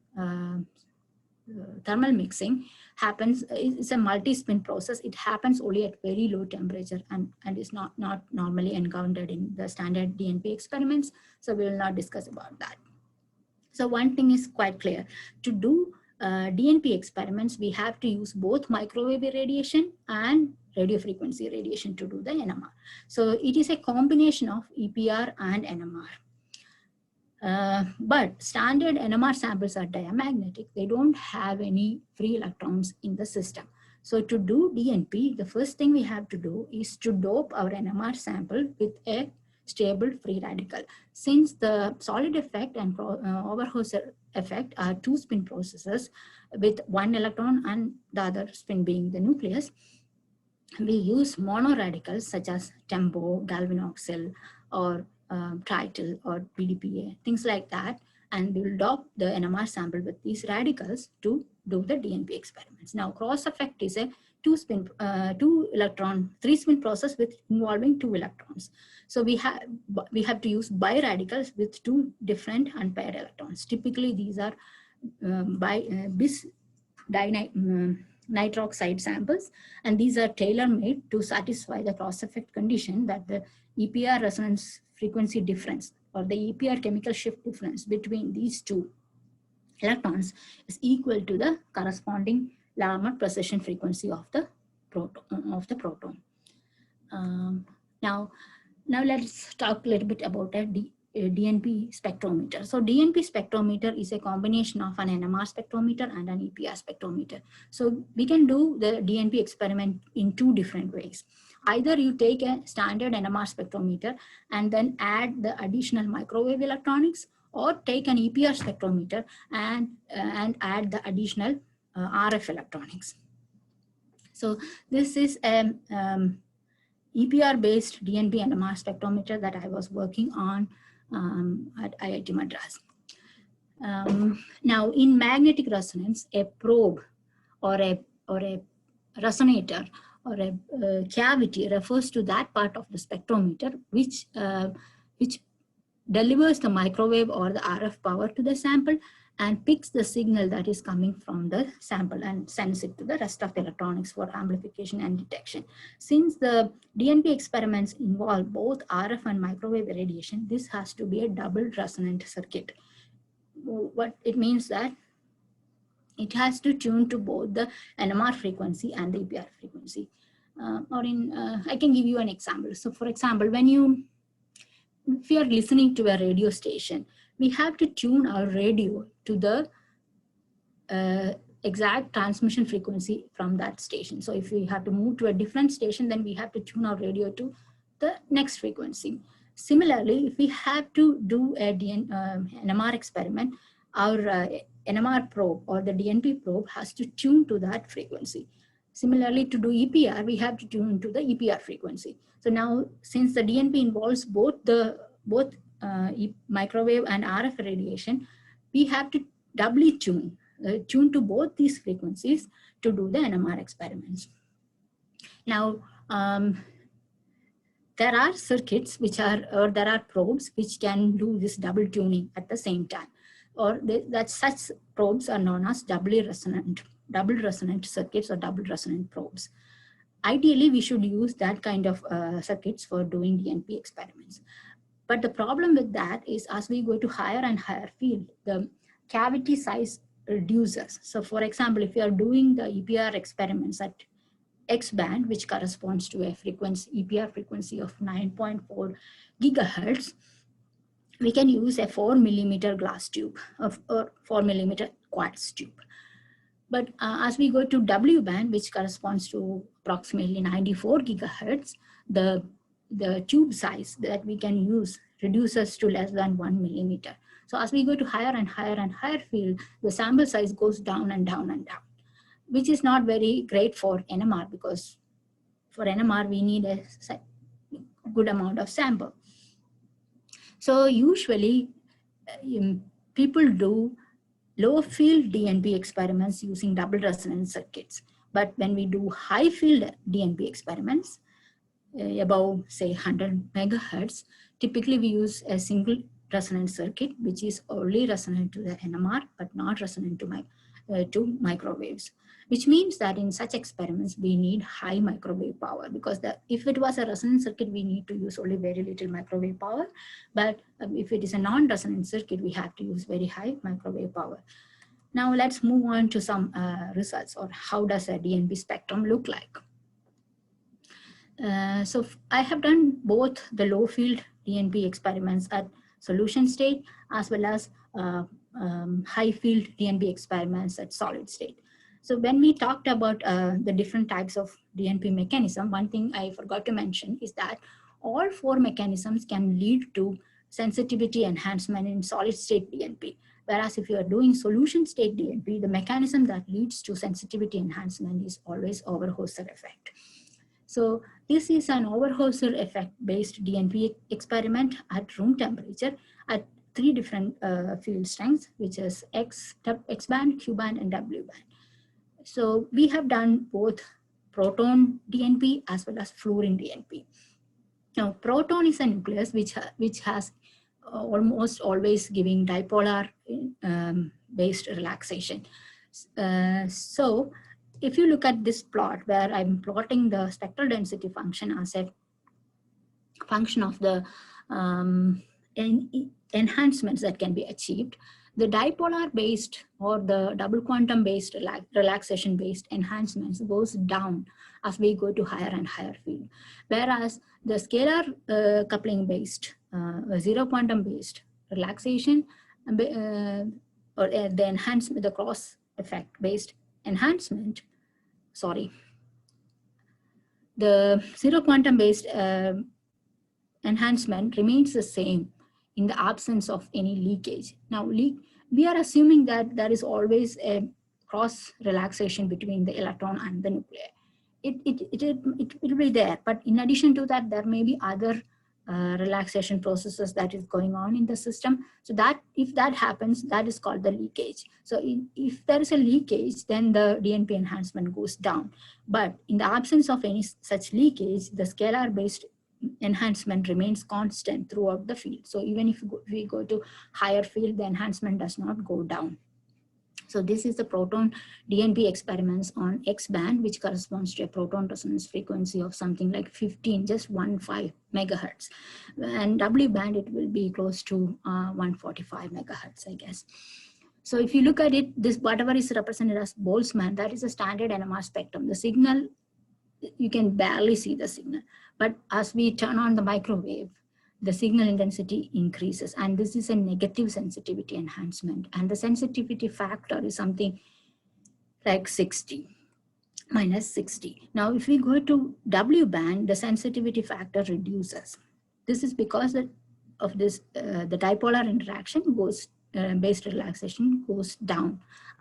thermal mixing, happens. It's a multi-spin process. It happens only at very low temperature and is not normally encountered in the standard DNP experiments. So we will not discuss about that. So one thing is quite clear. To do DNP experiments, we have to use both microwave irradiation and radio frequency irradiation to do the NMR. So it is a combination of EPR and NMR. But standard NMR samples are diamagnetic. They don't have any free electrons in the system. So to do DNP, the first thing we have to do is to dope our NMR sample with a stable free radical. Since the solid effect and Overhauser effect are two spin processes with one electron and the other spin being the nucleus, we use monoradicals such as tembo, galvanoxyl, or trityl or PDPA, things like that, and we will dope the NMR sample with these radicals to do the DNP experiments. Now, cross effect is a three spin process with involving two electrons. So we have to use biradicals with two different unpaired electrons. Typically, these are bis nitroxide samples, and these are tailor-made to satisfy the cross-effect condition that the EPR resonance frequency difference or the EPR chemical shift difference between these two electrons is equal to the corresponding Larmor precession frequency of the proton. Now let's talk a little bit about a Dnp spectrometer. So Dnp spectrometer is a combination of an Nmr spectrometer and an EPR spectrometer. So we can do the Dnp experiment in two different ways. Either you take a standard Nmr spectrometer and then add the additional microwave electronics, or take an EPR spectrometer and add the additional RF electronics. So this is a EPR-based Dnp Nmr spectrometer that I was working on at IIT Madras. Now, in magnetic resonance, a probe or a resonator or a cavity refers to that part of the spectrometer which delivers the microwave or the RF power to the sample and picks the signal that is coming from the sample and sends it to the rest of the electronics for amplification and detection. Since the DNP experiments involve both RF and microwave radiation, this has to be a double resonant circuit. What it means that it has to tune to both the NMR frequency and the EPR frequency. I can give you an example. So for example, if you are listening to a radio station, we have to tune our radio to the exact transmission frequency from that station. So if we have to move to a different station, then we have to tune our radio to the next frequency. Similarly, if we have to do a NMR experiment, our NMR probe or the DNP probe has to tune to that frequency. Similarly, to do EPR, we have to tune to the EPR frequency. So now, since the DNP involves both microwave and RF radiation, we have to doubly tune to both these frequencies to do the NMR experiments. Now, there are circuits there are probes which can do this double tuning at the same time, or such probes are known as double resonant circuits or double resonant probes. Ideally, we should use that kind of circuits for doing DNP experiments. But the problem with that is, as we go to higher and higher field, the cavity size reduces. So for example, if you are doing the EPR experiments at X band, which corresponds to a EPR frequency of 9.4 gigahertz, we can use a 4 millimeter glass tube or 4 millimeter quartz tube. But as we go to W band, which corresponds to approximately 94 gigahertz, the tube size that we can use reduces to less than 1 millimeter. So as we go to higher and higher and higher field, the sample size goes down and down and down, which is not very great for NMR, because for NMR, we need a good amount of sample. So usually people do low field DNP experiments using double resonance circuits. But when we do high field DNP experiments, above say 100 megahertz, typically we use a single resonance circuit, which is only resonant to the NMR, but not resonant to microwaves, which means that in such experiments, we need high microwave power, because if it was a resonance circuit, we need to use only very little microwave power. But if it is a non-resonant circuit, we have to use very high microwave power. Now let's move on to some results, or how does a DNP spectrum look like. So I have done both the low field DNP experiments at solution state, as well as high field DNP experiments at solid state. So when we talked about the different types of DNP mechanism, one thing I forgot to mention is that all four mechanisms can lead to sensitivity enhancement in solid state DNP. Whereas if you are doing solution state DNP, the mechanism that leads to sensitivity enhancement is always Overhauser effect. So this is an Overhauser effect based DNP experiment at room temperature at three different field strengths, which is X band, Q band, and W band. So we have done both proton DNP as well as fluorine DNP. Now, proton is a nucleus which has almost always giving dipolar based relaxation. So if you look at this plot where I'm plotting the spectral density function as a function of the enhancements that can be achieved, the dipolar based or the double quantum based relaxation based enhancements goes down as we go to higher and higher field. Whereas the scalar coupling based, zero quantum based relaxation or the enhancement, the cross effect based enhancement, the zero quantum based enhancement remains the same in the absence of any leakage. Now, we are assuming that there is always a cross relaxation between the electron and the nuclei. It will be there, but in addition to that, there may be other relaxation processes that is going on in the system. So that if that happens, that is called the leakage. So if there is a leakage, then the DNP enhancement goes down. But in the absence of any such leakage, the scalar based enhancement remains constant throughout the field. So even if we go to higher field, the enhancement does not go down. So this is the proton DNP experiments on X band, which corresponds to a proton resonance frequency of something like 15 megahertz. And W band, it will be close to 145 megahertz, I guess. So if you look at it, this whatever is represented as Boltzmann, that is a standard NMR spectrum. The signal, you can barely see the signal. But as we turn on the microwave, the signal intensity increases. And this is a negative sensitivity enhancement. And the sensitivity factor is something like 60, minus 60. Now, if we go to W band, the sensitivity factor reduces. This is because of this, the dipolar interaction goes, based relaxation goes down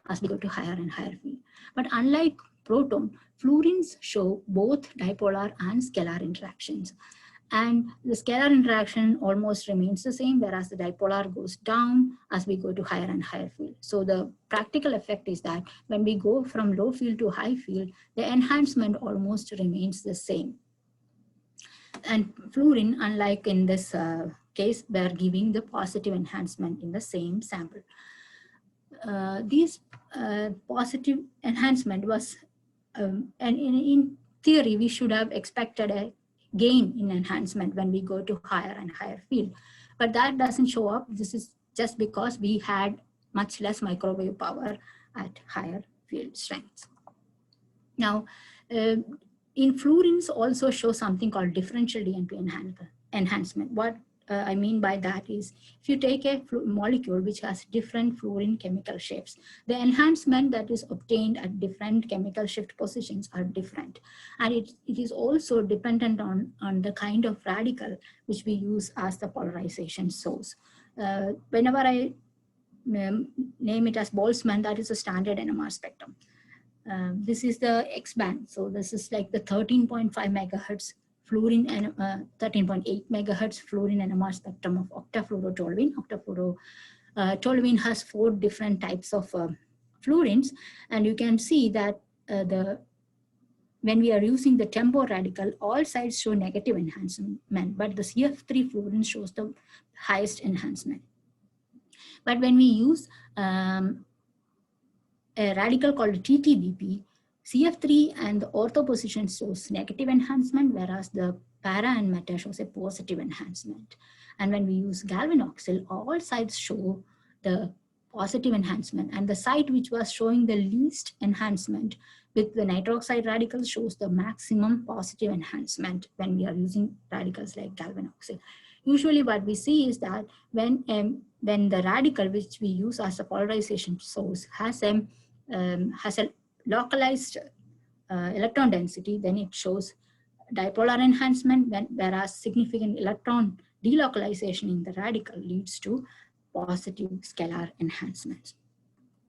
as we go to higher and higher field. But unlike proton, fluorines show both dipolar and scalar interactions. And the scalar interaction almost remains the same, whereas the dipolar goes down as we go to higher and higher field. So the practical effect is that when we go from low field to high field, the enhancement almost remains the same. And fluorine, unlike in this case, we're giving the positive enhancement in the same sample. These positive enhancement was, and in theory, we should have expected a gain in enhancement when we go to higher and higher field. But that doesn't show up. This is just because we had much less microwave power at higher field strengths. Now, in fluorines also show something called differential DNP enhancement. What I mean by that is, if you take a molecule which has different fluorine chemical shifts, the enhancement that is obtained at different chemical shift positions are different. And it is also dependent on the kind of radical which we use as the polarization source. Whenever I name it as Boltzmann, that is a standard NMR spectrum. This is the X band. So this is like the 13.5 megahertz fluorine and 13.8 megahertz fluorine NMR spectrum of octafluorotoluene. Octafluorotoluene has 4 different types of fluorines, and you can see that when we are using the tempo radical, all sides show negative enhancement, but the CF3 fluorine shows the highest enhancement. But when we use a radical called TTBP, CF3 and the ortho position shows negative enhancement, whereas the para and meta shows a positive enhancement. And when we use galvanoxyl, all sides show the positive enhancement, and the site which was showing the least enhancement with the nitroxide radicals shows the maximum positive enhancement when we are using radicals like galvanoxyl. usually what we see is that when the radical which we use as a polarization source has a localized electron density, then it shows dipolar enhancement, whereas significant electron delocalization in the radical leads to positive scalar enhancement.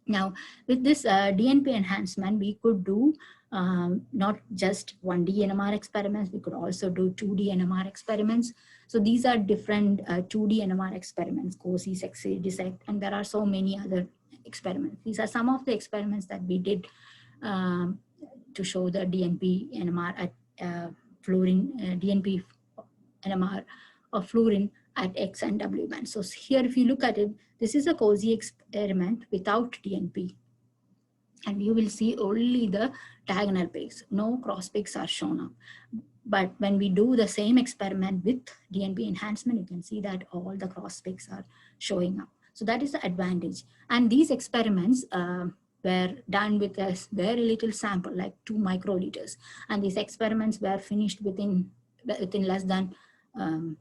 Now, with this DNP enhancement, we could do not just 1D NMR experiments, we could also do 2D NMR experiments. So these are different 2D NMR experiments, COSI, SEXI, DISSECT, and there are so many other experiments. These are some of the experiments that we did to show the DNP NMR at fluorine, DNP NMR of fluorine at X and W band. So here, if you look at it, this is a COSI experiment without DNP. And you will see only the diagonal peaks. No cross peaks are shown up. But when we do the same experiment with DNP enhancement, you can see that all the cross peaks are showing up. So that is the advantage. And these experiments were done with a very little sample, like 2 microliters. And these experiments were finished within less than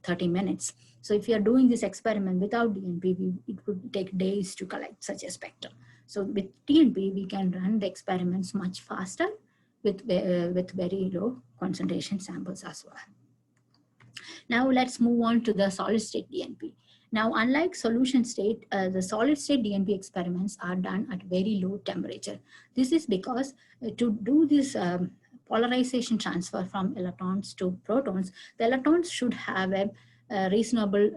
30 minutes. So if you are doing this experiment without DNP, it would take days to collect such a spectrum. So with DNP, we can run the experiments much faster with very low concentration samples as well. Now let's move on to the solid state DNP. Now, unlike solution state, the solid state DNP experiments are done at very low temperature. This is because to do this polarization transfer from electrons to protons, the electrons should have a reasonably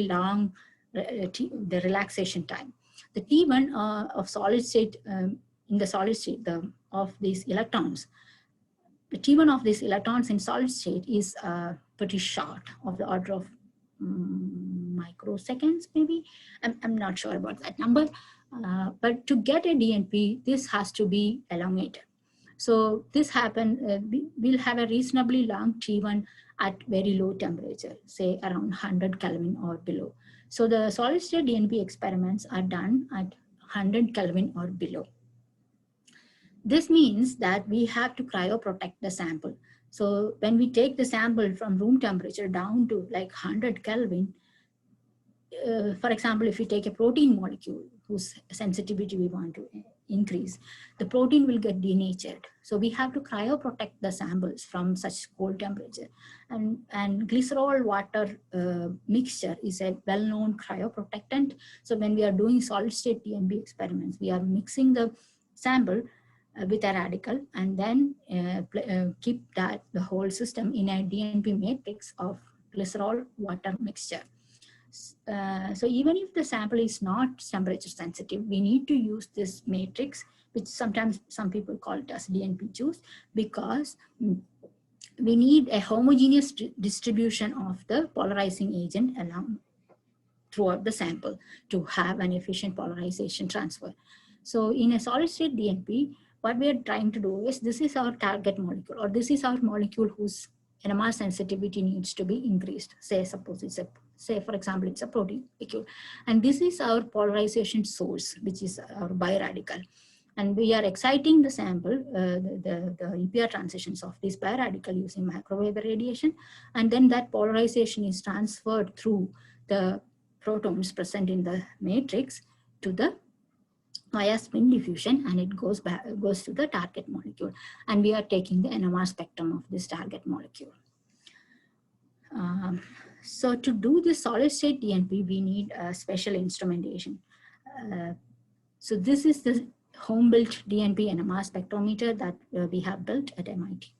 long the relaxation time. The T1 of solid state in the solid state of these electrons, the T1 of these electrons in solid state is pretty short, of the order of microseconds, maybe. I'm not sure about that number. But to get a DNP, this has to be elongated. So this we'll have a reasonably long T1 at very low temperature, say around 100 Kelvin or below. So the solid state DNP experiments are done at 100 Kelvin or below. This means that we have to cryoprotect the sample. So when we take the sample from room temperature down to like 100 Kelvin, for example, if we take a protein molecule whose sensitivity we want to increase, the protein will get denatured. So we have to cryoprotect the samples from such cold temperature. And glycerol water mixture is a well-known cryoprotectant. So when we are doing solid state DNP experiments, we are mixing the sample with a radical and then keep the whole system in a DNP matrix of glycerol water mixture. So even if the sample is not temperature sensitive, we need to use this matrix, which sometimes some people call it as DNP juice, because we need a homogeneous distribution of the polarizing agent throughout the sample to have an efficient polarization transfer. So in a solid state DNP, what we are trying to do is, this is our target molecule, or this is our molecule whose NMR sensitivity needs to be increased. Suppose it's for example, it's a protein molecule. And this is our polarization source, which is our biradical. And we are exciting the sample, the EPR transitions of this biradical using microwave radiation. And then that polarization is transferred through the protons present in the matrix to the via spin diffusion, and it goes to the target molecule. And we are taking the NMR spectrum of this target molecule. So to do this solid state DNP, we need special instrumentation. So this is the home-built DNP Nmr spectrometer that we have built at MIT.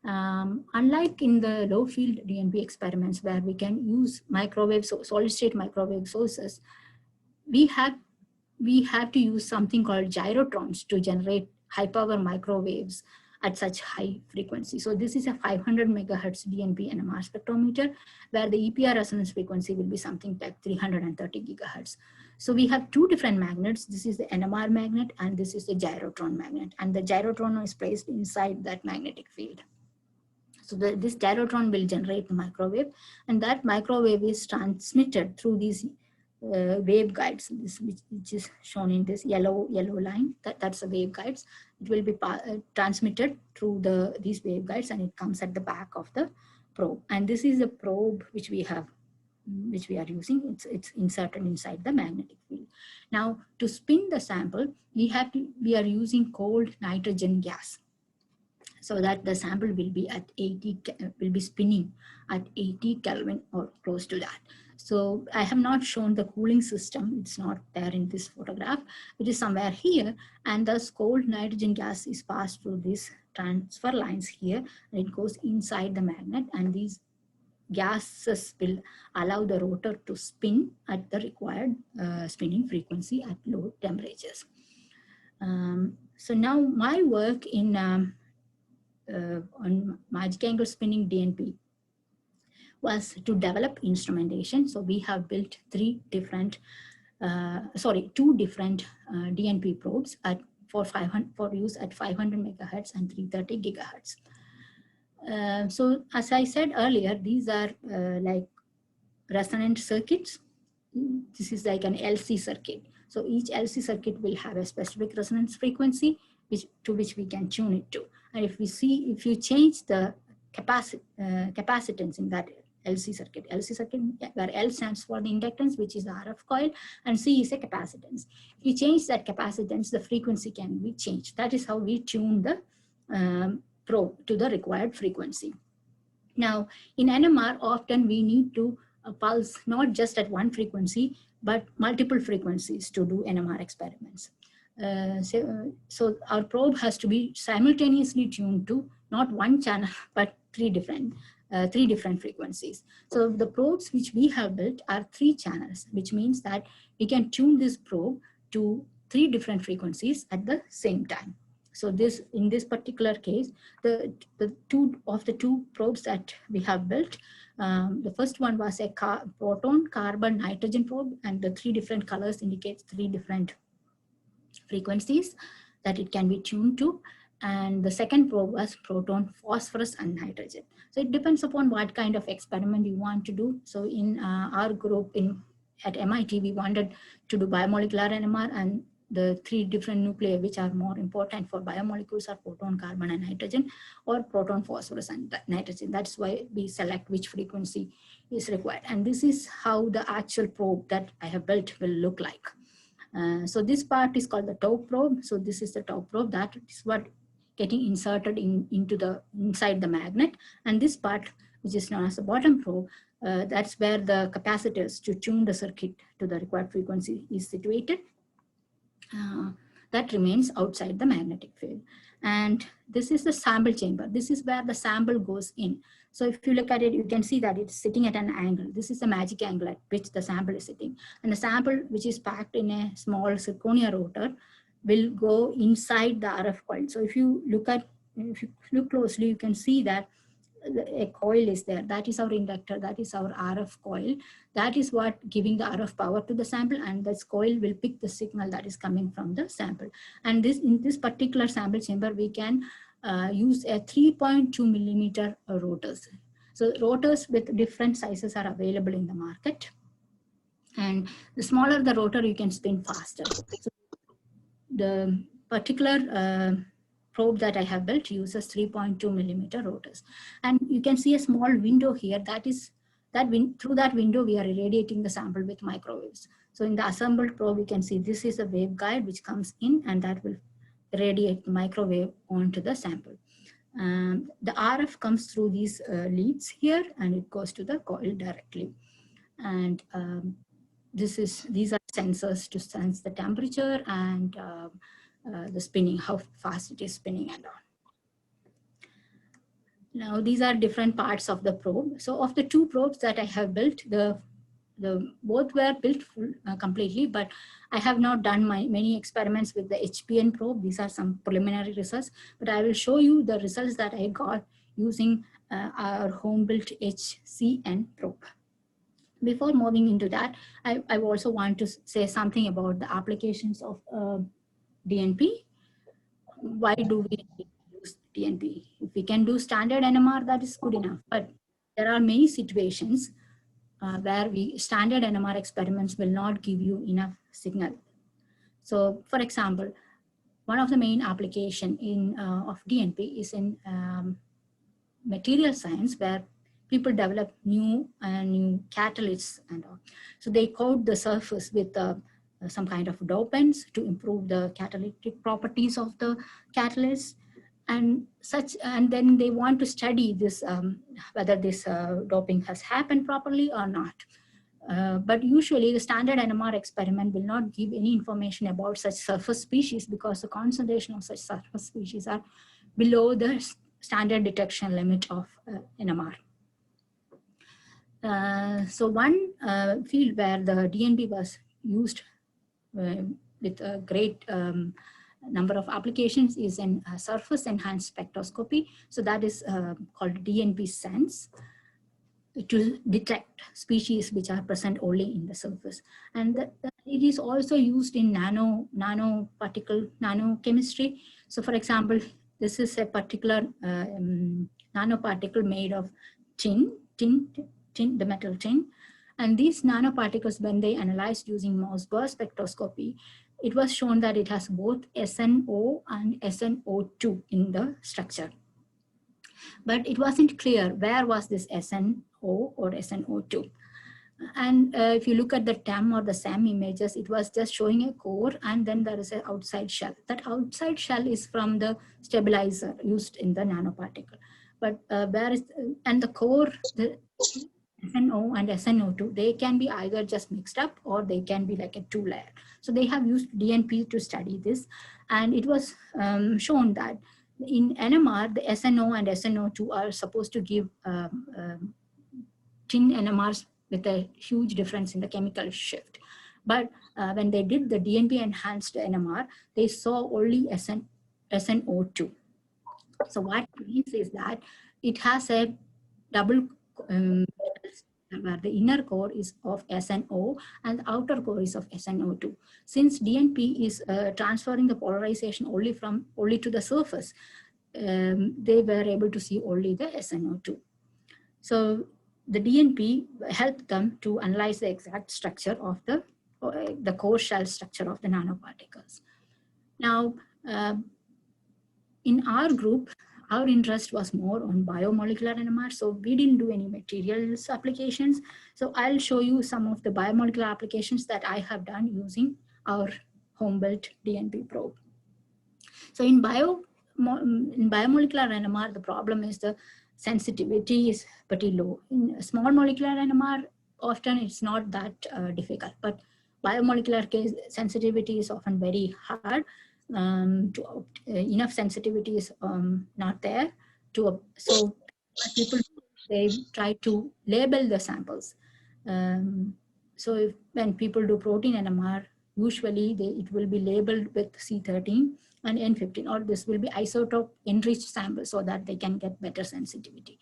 Unlike in the low-field DNP experiments where we can use solid-state microwave sources, we have to use something called gyrotrons to generate high-power microwaves at such high frequency. So this is a 500 megahertz DNP Nmr spectrometer, where the EPR resonance frequency will be something like 330 gigahertz. So we have two different magnets. This is the NMR magnet, and this is the gyrotron magnet. And the gyrotron is placed inside that magnetic field. So this gyrotron will generate the microwave, and that microwave is transmitted through these waveguides, which is shown in this yellow line. That's the waveguides. It will be transmitted through these waveguides, and it comes at the back of the probe. And this is a probe which we are using. It's inserted inside the magnetic field. Now, to spin the sample, we are using cold nitrogen gas, so that the sample will be at spinning at 80 Kelvin or close to that. So I have not shown the cooling system. It's not there in this photograph. It is somewhere here, and thus cold nitrogen gas is passed through these transfer lines here, and it goes inside the magnet, and these gases will allow the rotor to spin at the required spinning frequency at low temperatures. So now my work in on magic angle spinning DNP was to develop instrumentation. So we have built two different DNP probes for use at 500 megahertz and 330 gigahertz. So as I said earlier, these are like resonant circuits. This is like an LC circuit. So each LC circuit will have a specific resonance frequency to which we can tune it to. And if you change the capacitance in that LC circuit where L stands for the inductance, which is the RF coil, and C is a capacitance. If you change that capacitance, the frequency can be changed. That is how we tune the probe to the required frequency. Now, in NMR, often we need to pulse not just at one frequency, but multiple frequencies to do NMR experiments. So our probe has to be simultaneously tuned to not one channel, but three different frequencies. So the probes which we have built are 3 channels, which means that we can tune this probe to 3 different frequencies at the same time. So in this particular case, the two probes that we have built, the first one was a proton, carbon, nitrogen probe, and the 3 different colors indicates 3 different frequencies that it can be tuned to. And the second probe was proton, phosphorus, and nitrogen. So it depends upon what kind of experiment you want to do. So in our group at MIT, we wanted to do biomolecular NMR, and the 3 different nuclei which are more important for biomolecules are proton, carbon, and nitrogen, or proton, phosphorus, and nitrogen. That's why we select which frequency is required. And this is how the actual probe that I have built will look like. So this part is called the top probe. So this is the top probe. That is what getting inserted inside the magnet. And this part, which is known as the bottom probe, that's where the capacitors to tune the circuit to the required frequency is situated. That remains outside the magnetic field. And this is the sample chamber. This is where the sample goes in. So if you look at it, you can see that it's sitting at an angle. This is the magic angle at which the sample is sitting. And the sample, which is packed in a small zirconia rotor, will go inside the RF coil. So if you look closely, you can see that a coil is there. That is our inductor. That is our RF coil. That is what giving the RF power to the sample, and this coil will pick the signal that is coming from the sample. And in this particular sample chamber, we can use a 3.2 millimeter rotors. So rotors with different sizes are available in the market. And the smaller the rotor, you can spin faster. So the particular probe that I have built uses 3.2 millimeter rotors. And you can see a small window here. Through that window, we are irradiating the sample with microwaves. So in the assembled probe, you can see this is a waveguide which comes in, and that will radiate the microwave onto the sample. The RF comes through these leads here, and it goes to the coil directly. And these are sensors to sense the temperature and the spinning, how fast it is spinning and all. Now these are different parts of the probe. So of the 2 probes that I have built, both were built completely, but I have not done many experiments with the HPN probe. These are some preliminary results, but I will show you the results that I got using our home-built HCN probe. Before moving into that, I also want to say something about the applications of DNP. Why do we use DNP? If we can do standard NMR, that is good enough. But there are many situations where standard NMR experiments will not give you enough signal. So, for example, one of the main application of DNP is in material science, where people develop new catalysts and all. So they coat the surface with some kind of dopants to improve the catalytic properties of the catalyst and such. And then they want to study this, whether this doping has happened properly or not. But usually the standard NMR experiment will not give any information about such surface species because the concentration of such surface species are below the standard detection limit of NMR. So one field where the DNP was used with a great number of applications is in surface enhanced spectroscopy. So that is called DNP sense, to detect species which are present only in the surface. And it is also used in nanoparticle nanochemistry. So for example, this is a particular nanoparticle made of tin, the metal tin. And these nanoparticles, when they analyzed using Mossberg spectroscopy, it was shown that it has both SNO and SNO2 in the structure. But it wasn't clear where was this SNO or SNO2. And if you look at the TEM or the SEM images, it was just showing a core and then there is an outside shell. That outside shell is from the stabilizer used in the nanoparticle. But and the core, the SNO and SNO2, they can be either just mixed up or they can be like a two-layer. So they have used DNP to study this. And it was shown that in NMR, the SNO and SNO2 are supposed to give tin NMRs with a huge difference in the chemical shift. But when they did the DNP enhanced NMR, they saw only SNO2. So what it means is that it has a double where the inner core is of SNO and the outer core is of SNO2. Since DNP is transferring the polarization only to the surface, they were able to see only the SNO2. So the DNP helped them to analyze the exact structure of the core shell structure of the nanoparticles. Now, in our group, our interest was more on biomolecular NMR, so we didn't do any materials applications. So I'll show you some of the biomolecular applications that I have done using our home-built DNP probe. So in biomolecular NMR, the problem is the sensitivity is pretty low. In small molecular NMR, often it's not that difficult, but biomolecular case sensitivity is often very hard. Enough sensitivity is not there. So people, they try to label the samples. So when people do protein NMR, usually it will be labeled with C13 and N15, or this will be isotope enriched samples so that they can get better sensitivity.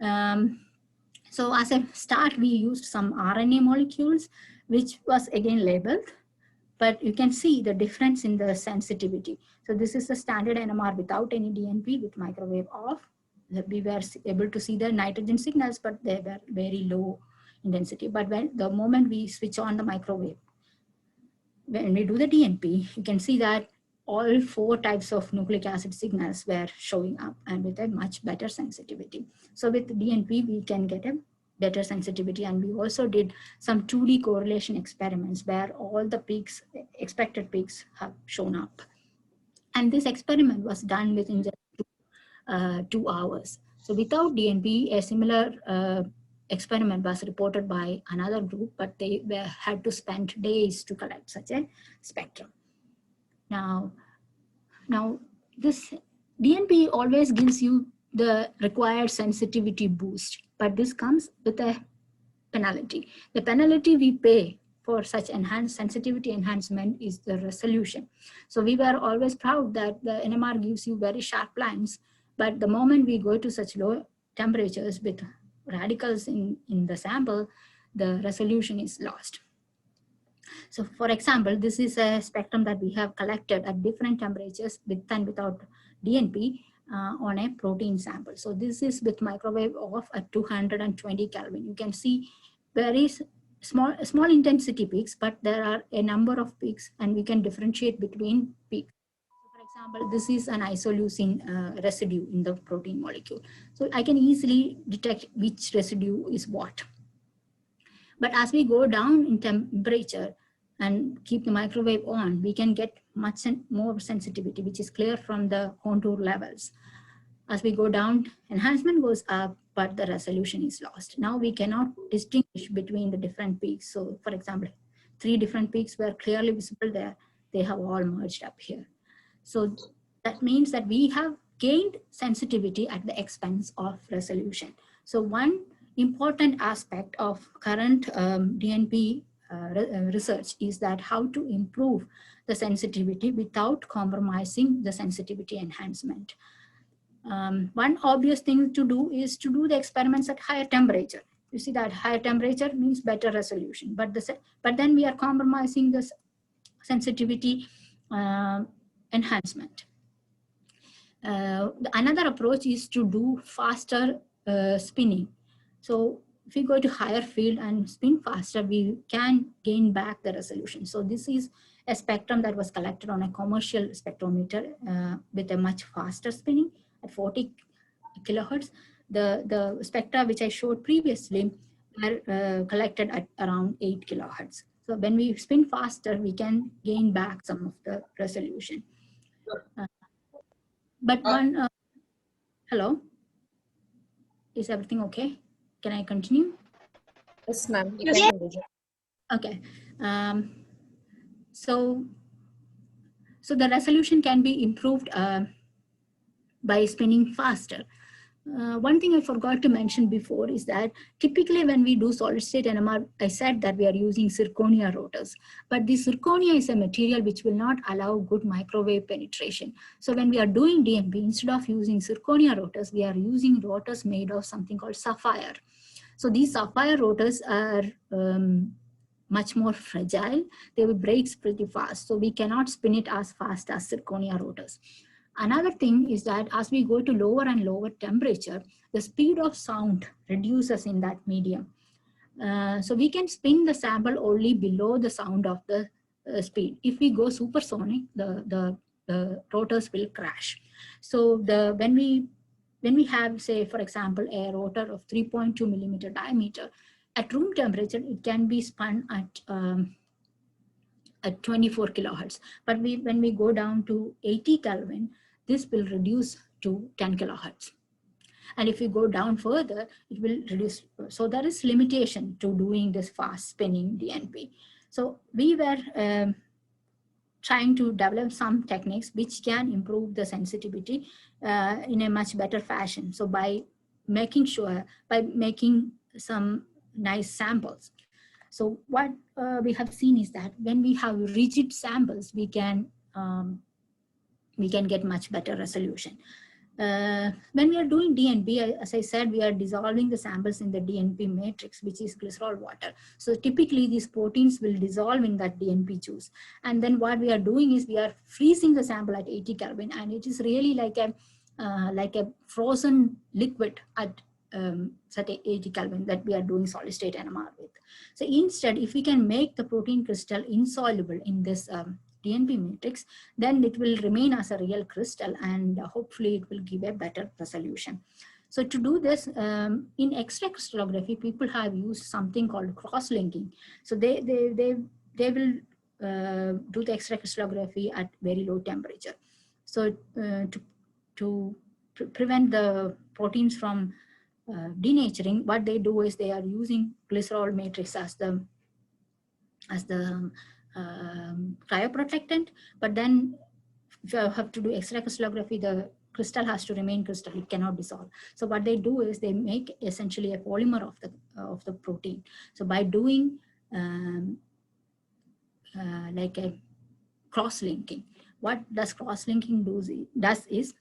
So as a start, we used some RNA molecules, which was again labeled, but you can see the difference in the sensitivity. So this is the standard NMR without any DNP with microwave off. We were able to see the nitrogen signals, but they were very low intensity. But when the moment we switch on the microwave, when we do the DNP, you can see that all 4 types of nucleic acid signals were showing up and with a much better sensitivity. So with DNP, we can get a better sensitivity. And we also did some 2D correlation experiments where all the peaks, expected peaks, have shown up. And this experiment was done within just 2 hours. So without DNP, a similar experiment was reported by another group, but they had to spend days to collect such a spectrum. Now this DNP always gives you the required sensitivity boost, but this comes with a penalty. The penalty we pay for such enhanced sensitivity enhancement is the resolution. So we were always proud that the NMR gives you very sharp lines, but the moment we go to such low temperatures with radicals in the sample, the resolution is lost. So for example, this is a spectrum that we have collected at different temperatures with and without DNP on a protein sample. So this is with microwave off at 220 Kelvin. You can see very small intensity peaks, but there are a number of peaks and we can differentiate between peaks. So for example, this is an isoleucine residue in the protein molecule. So I can easily detect which residue is what. But as we go down in temperature and keep the microwave on, we can get much more sensitivity, which is clear from the contour levels. As we go down, enhancement goes up, but the resolution is lost. Now we cannot distinguish between the different peaks. So for example, 3 different peaks were clearly visible there. They have all merged up here. So that means that we have gained sensitivity at the expense of resolution. So one important aspect of current DNP research is that how to improve the sensitivity without compromising the sensitivity enhancement. One obvious thing to do is to do the experiments at higher temperature. You see that higher temperature means better resolution, but then we are compromising the sensitivity enhancement. Another approach is to do faster spinning. So if we go to higher field and spin faster, we can gain back the resolution. So this is a spectrum that was collected on a commercial spectrometer with a much faster spinning at 40 kilohertz. The spectra which I showed previously were collected at around 8 kilohertz. So when we spin faster, we can gain back some of the resolution. Hello, is everything okay? Can I continue? Yes, ma'am. Okay. So the resolution can be improved by spinning faster. One thing I forgot to mention before is that typically when we do solid state NMR, I said that we are using zirconia rotors, but the zirconia is a material which will not allow good microwave penetration. So when we are doing DNP, instead of using zirconia rotors, we are using rotors made of something called sapphire. So these sapphire rotors are much more fragile. They will break pretty fast. So we cannot spin it as fast as zirconia rotors. Another thing is that as we go to lower and lower temperature, the speed of sound reduces in that medium. So we can spin the sample only below the sound of the speed. If we go supersonic, the rotors will crash. So when we have, say, for example, a rotor of 3.2 millimeter diameter, at room temperature, it can be spun at 24 kilohertz. But when we go down to 80 Kelvin, this will reduce to 10 kilohertz. And if we go down further, it will reduce. So there is limitation to doing this fast spinning DNP. So we were trying to develop some techniques which can improve the sensitivity in a much better fashion. So by making some nice samples. So what we have seen is that when we have rigid samples, we can get much better resolution. When we are doing DNP, as I said, we are dissolving the samples in the DNP matrix, which is glycerol water. So typically these proteins will dissolve in that DNP juice. And then what we are doing is we are freezing the sample at 80 Kelvin, and it is really like a frozen liquid at 80 Kelvin that we are doing solid state NMR with. So instead, if we can make the protein crystal insoluble in this DNP matrix, then it will remain as a real crystal, and hopefully it will give a better resolution. So to do this, in X-ray crystallography, people have used something called cross-linking. So they will do the X-ray crystallography at very low temperature. So to prevent the proteins from denaturing, what they do is they are using glycerol matrix as the cryoprotectant, but then if you have to do X-ray crystallography, the crystal has to remain crystal; it cannot dissolve. So what they do is they make essentially a polymer of the protein. So by doing like a cross-linking, what does cross-linking does is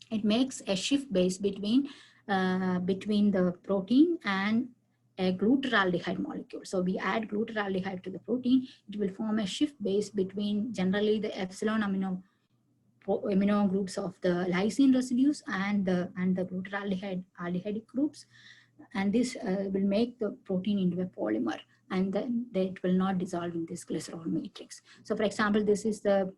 it makes a shift base between the protein and a glutaraldehyde molecule. So we add glutaraldehyde to the protein, it will form a shift base between generally the epsilon amino groups of the lysine residues and the glutaraldehyde aldehydic groups. And this will make the protein into a polymer. and then it will not dissolve in this glycerol matrix. So for example, this is the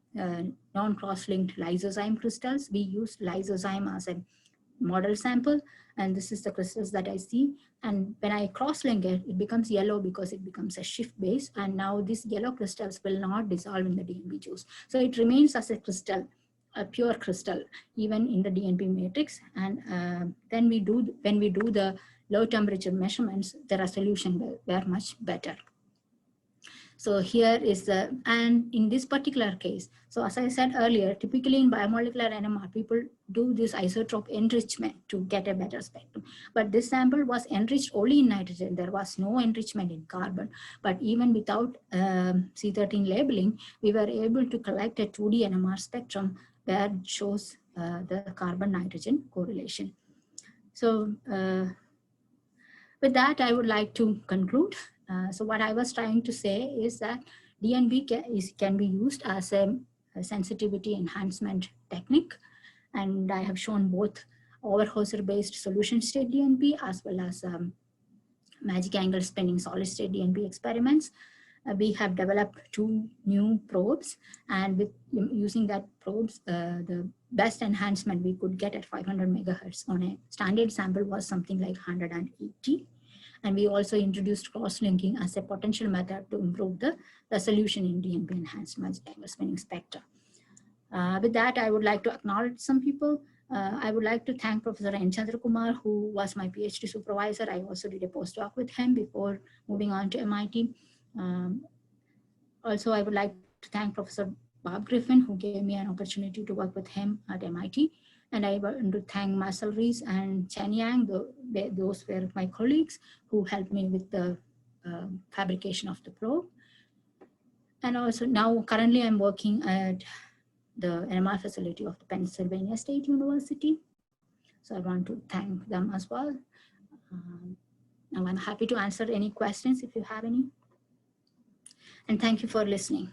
non-cross-linked lysozyme crystals. We use lysozyme as a model sample, and this is the crystals that I see. And when I cross-link it, it becomes yellow because it becomes a shift base, and now these yellow crystals will not dissolve in the DNP juice. So it remains as a crystal, a pure crystal, even in the DNP matrix. And then when we do the low temperature measurements, the resolution were much better. So here is the, and in this particular case, so as I said earlier, typically in biomolecular NMR, people do this isotope enrichment to get a better spectrum. But this sample was enriched only in nitrogen. There was no enrichment in carbon. But even without C13 labeling, we were able to collect a 2D NMR spectrum that shows the carbon-nitrogen correlation. So with that, I would like to conclude. So what I was trying to say is that DNP can be used as a sensitivity enhancement technique. And I have shown both Overhauser-based solution state DNP as well as magic angle spinning solid state DNP experiments. We have developed 2 new probes, and with using that probes, the best enhancement we could get at 500 megahertz on a standard sample was something like 180. And we also introduced cross-linking as a potential method to improve the resolution in DNP enhanced magic angle spinning spectra. With that, I would like to acknowledge some people. I would like to thank Professor N. Chandrakumar, who was my PhD supervisor. I also did a postdoc with him before moving on to MIT. Also, I would like to thank Professor Bob Griffin, who gave me an opportunity to work with him at MIT. And I want to thank Marcel Rees and Chen Yang, those were my colleagues who helped me with the fabrication of the probe. And also now currently I'm working at the NMR facility of the Pennsylvania State University. So I want to thank them as well. Now I'm happy to answer any questions if you have any. And thank you for listening.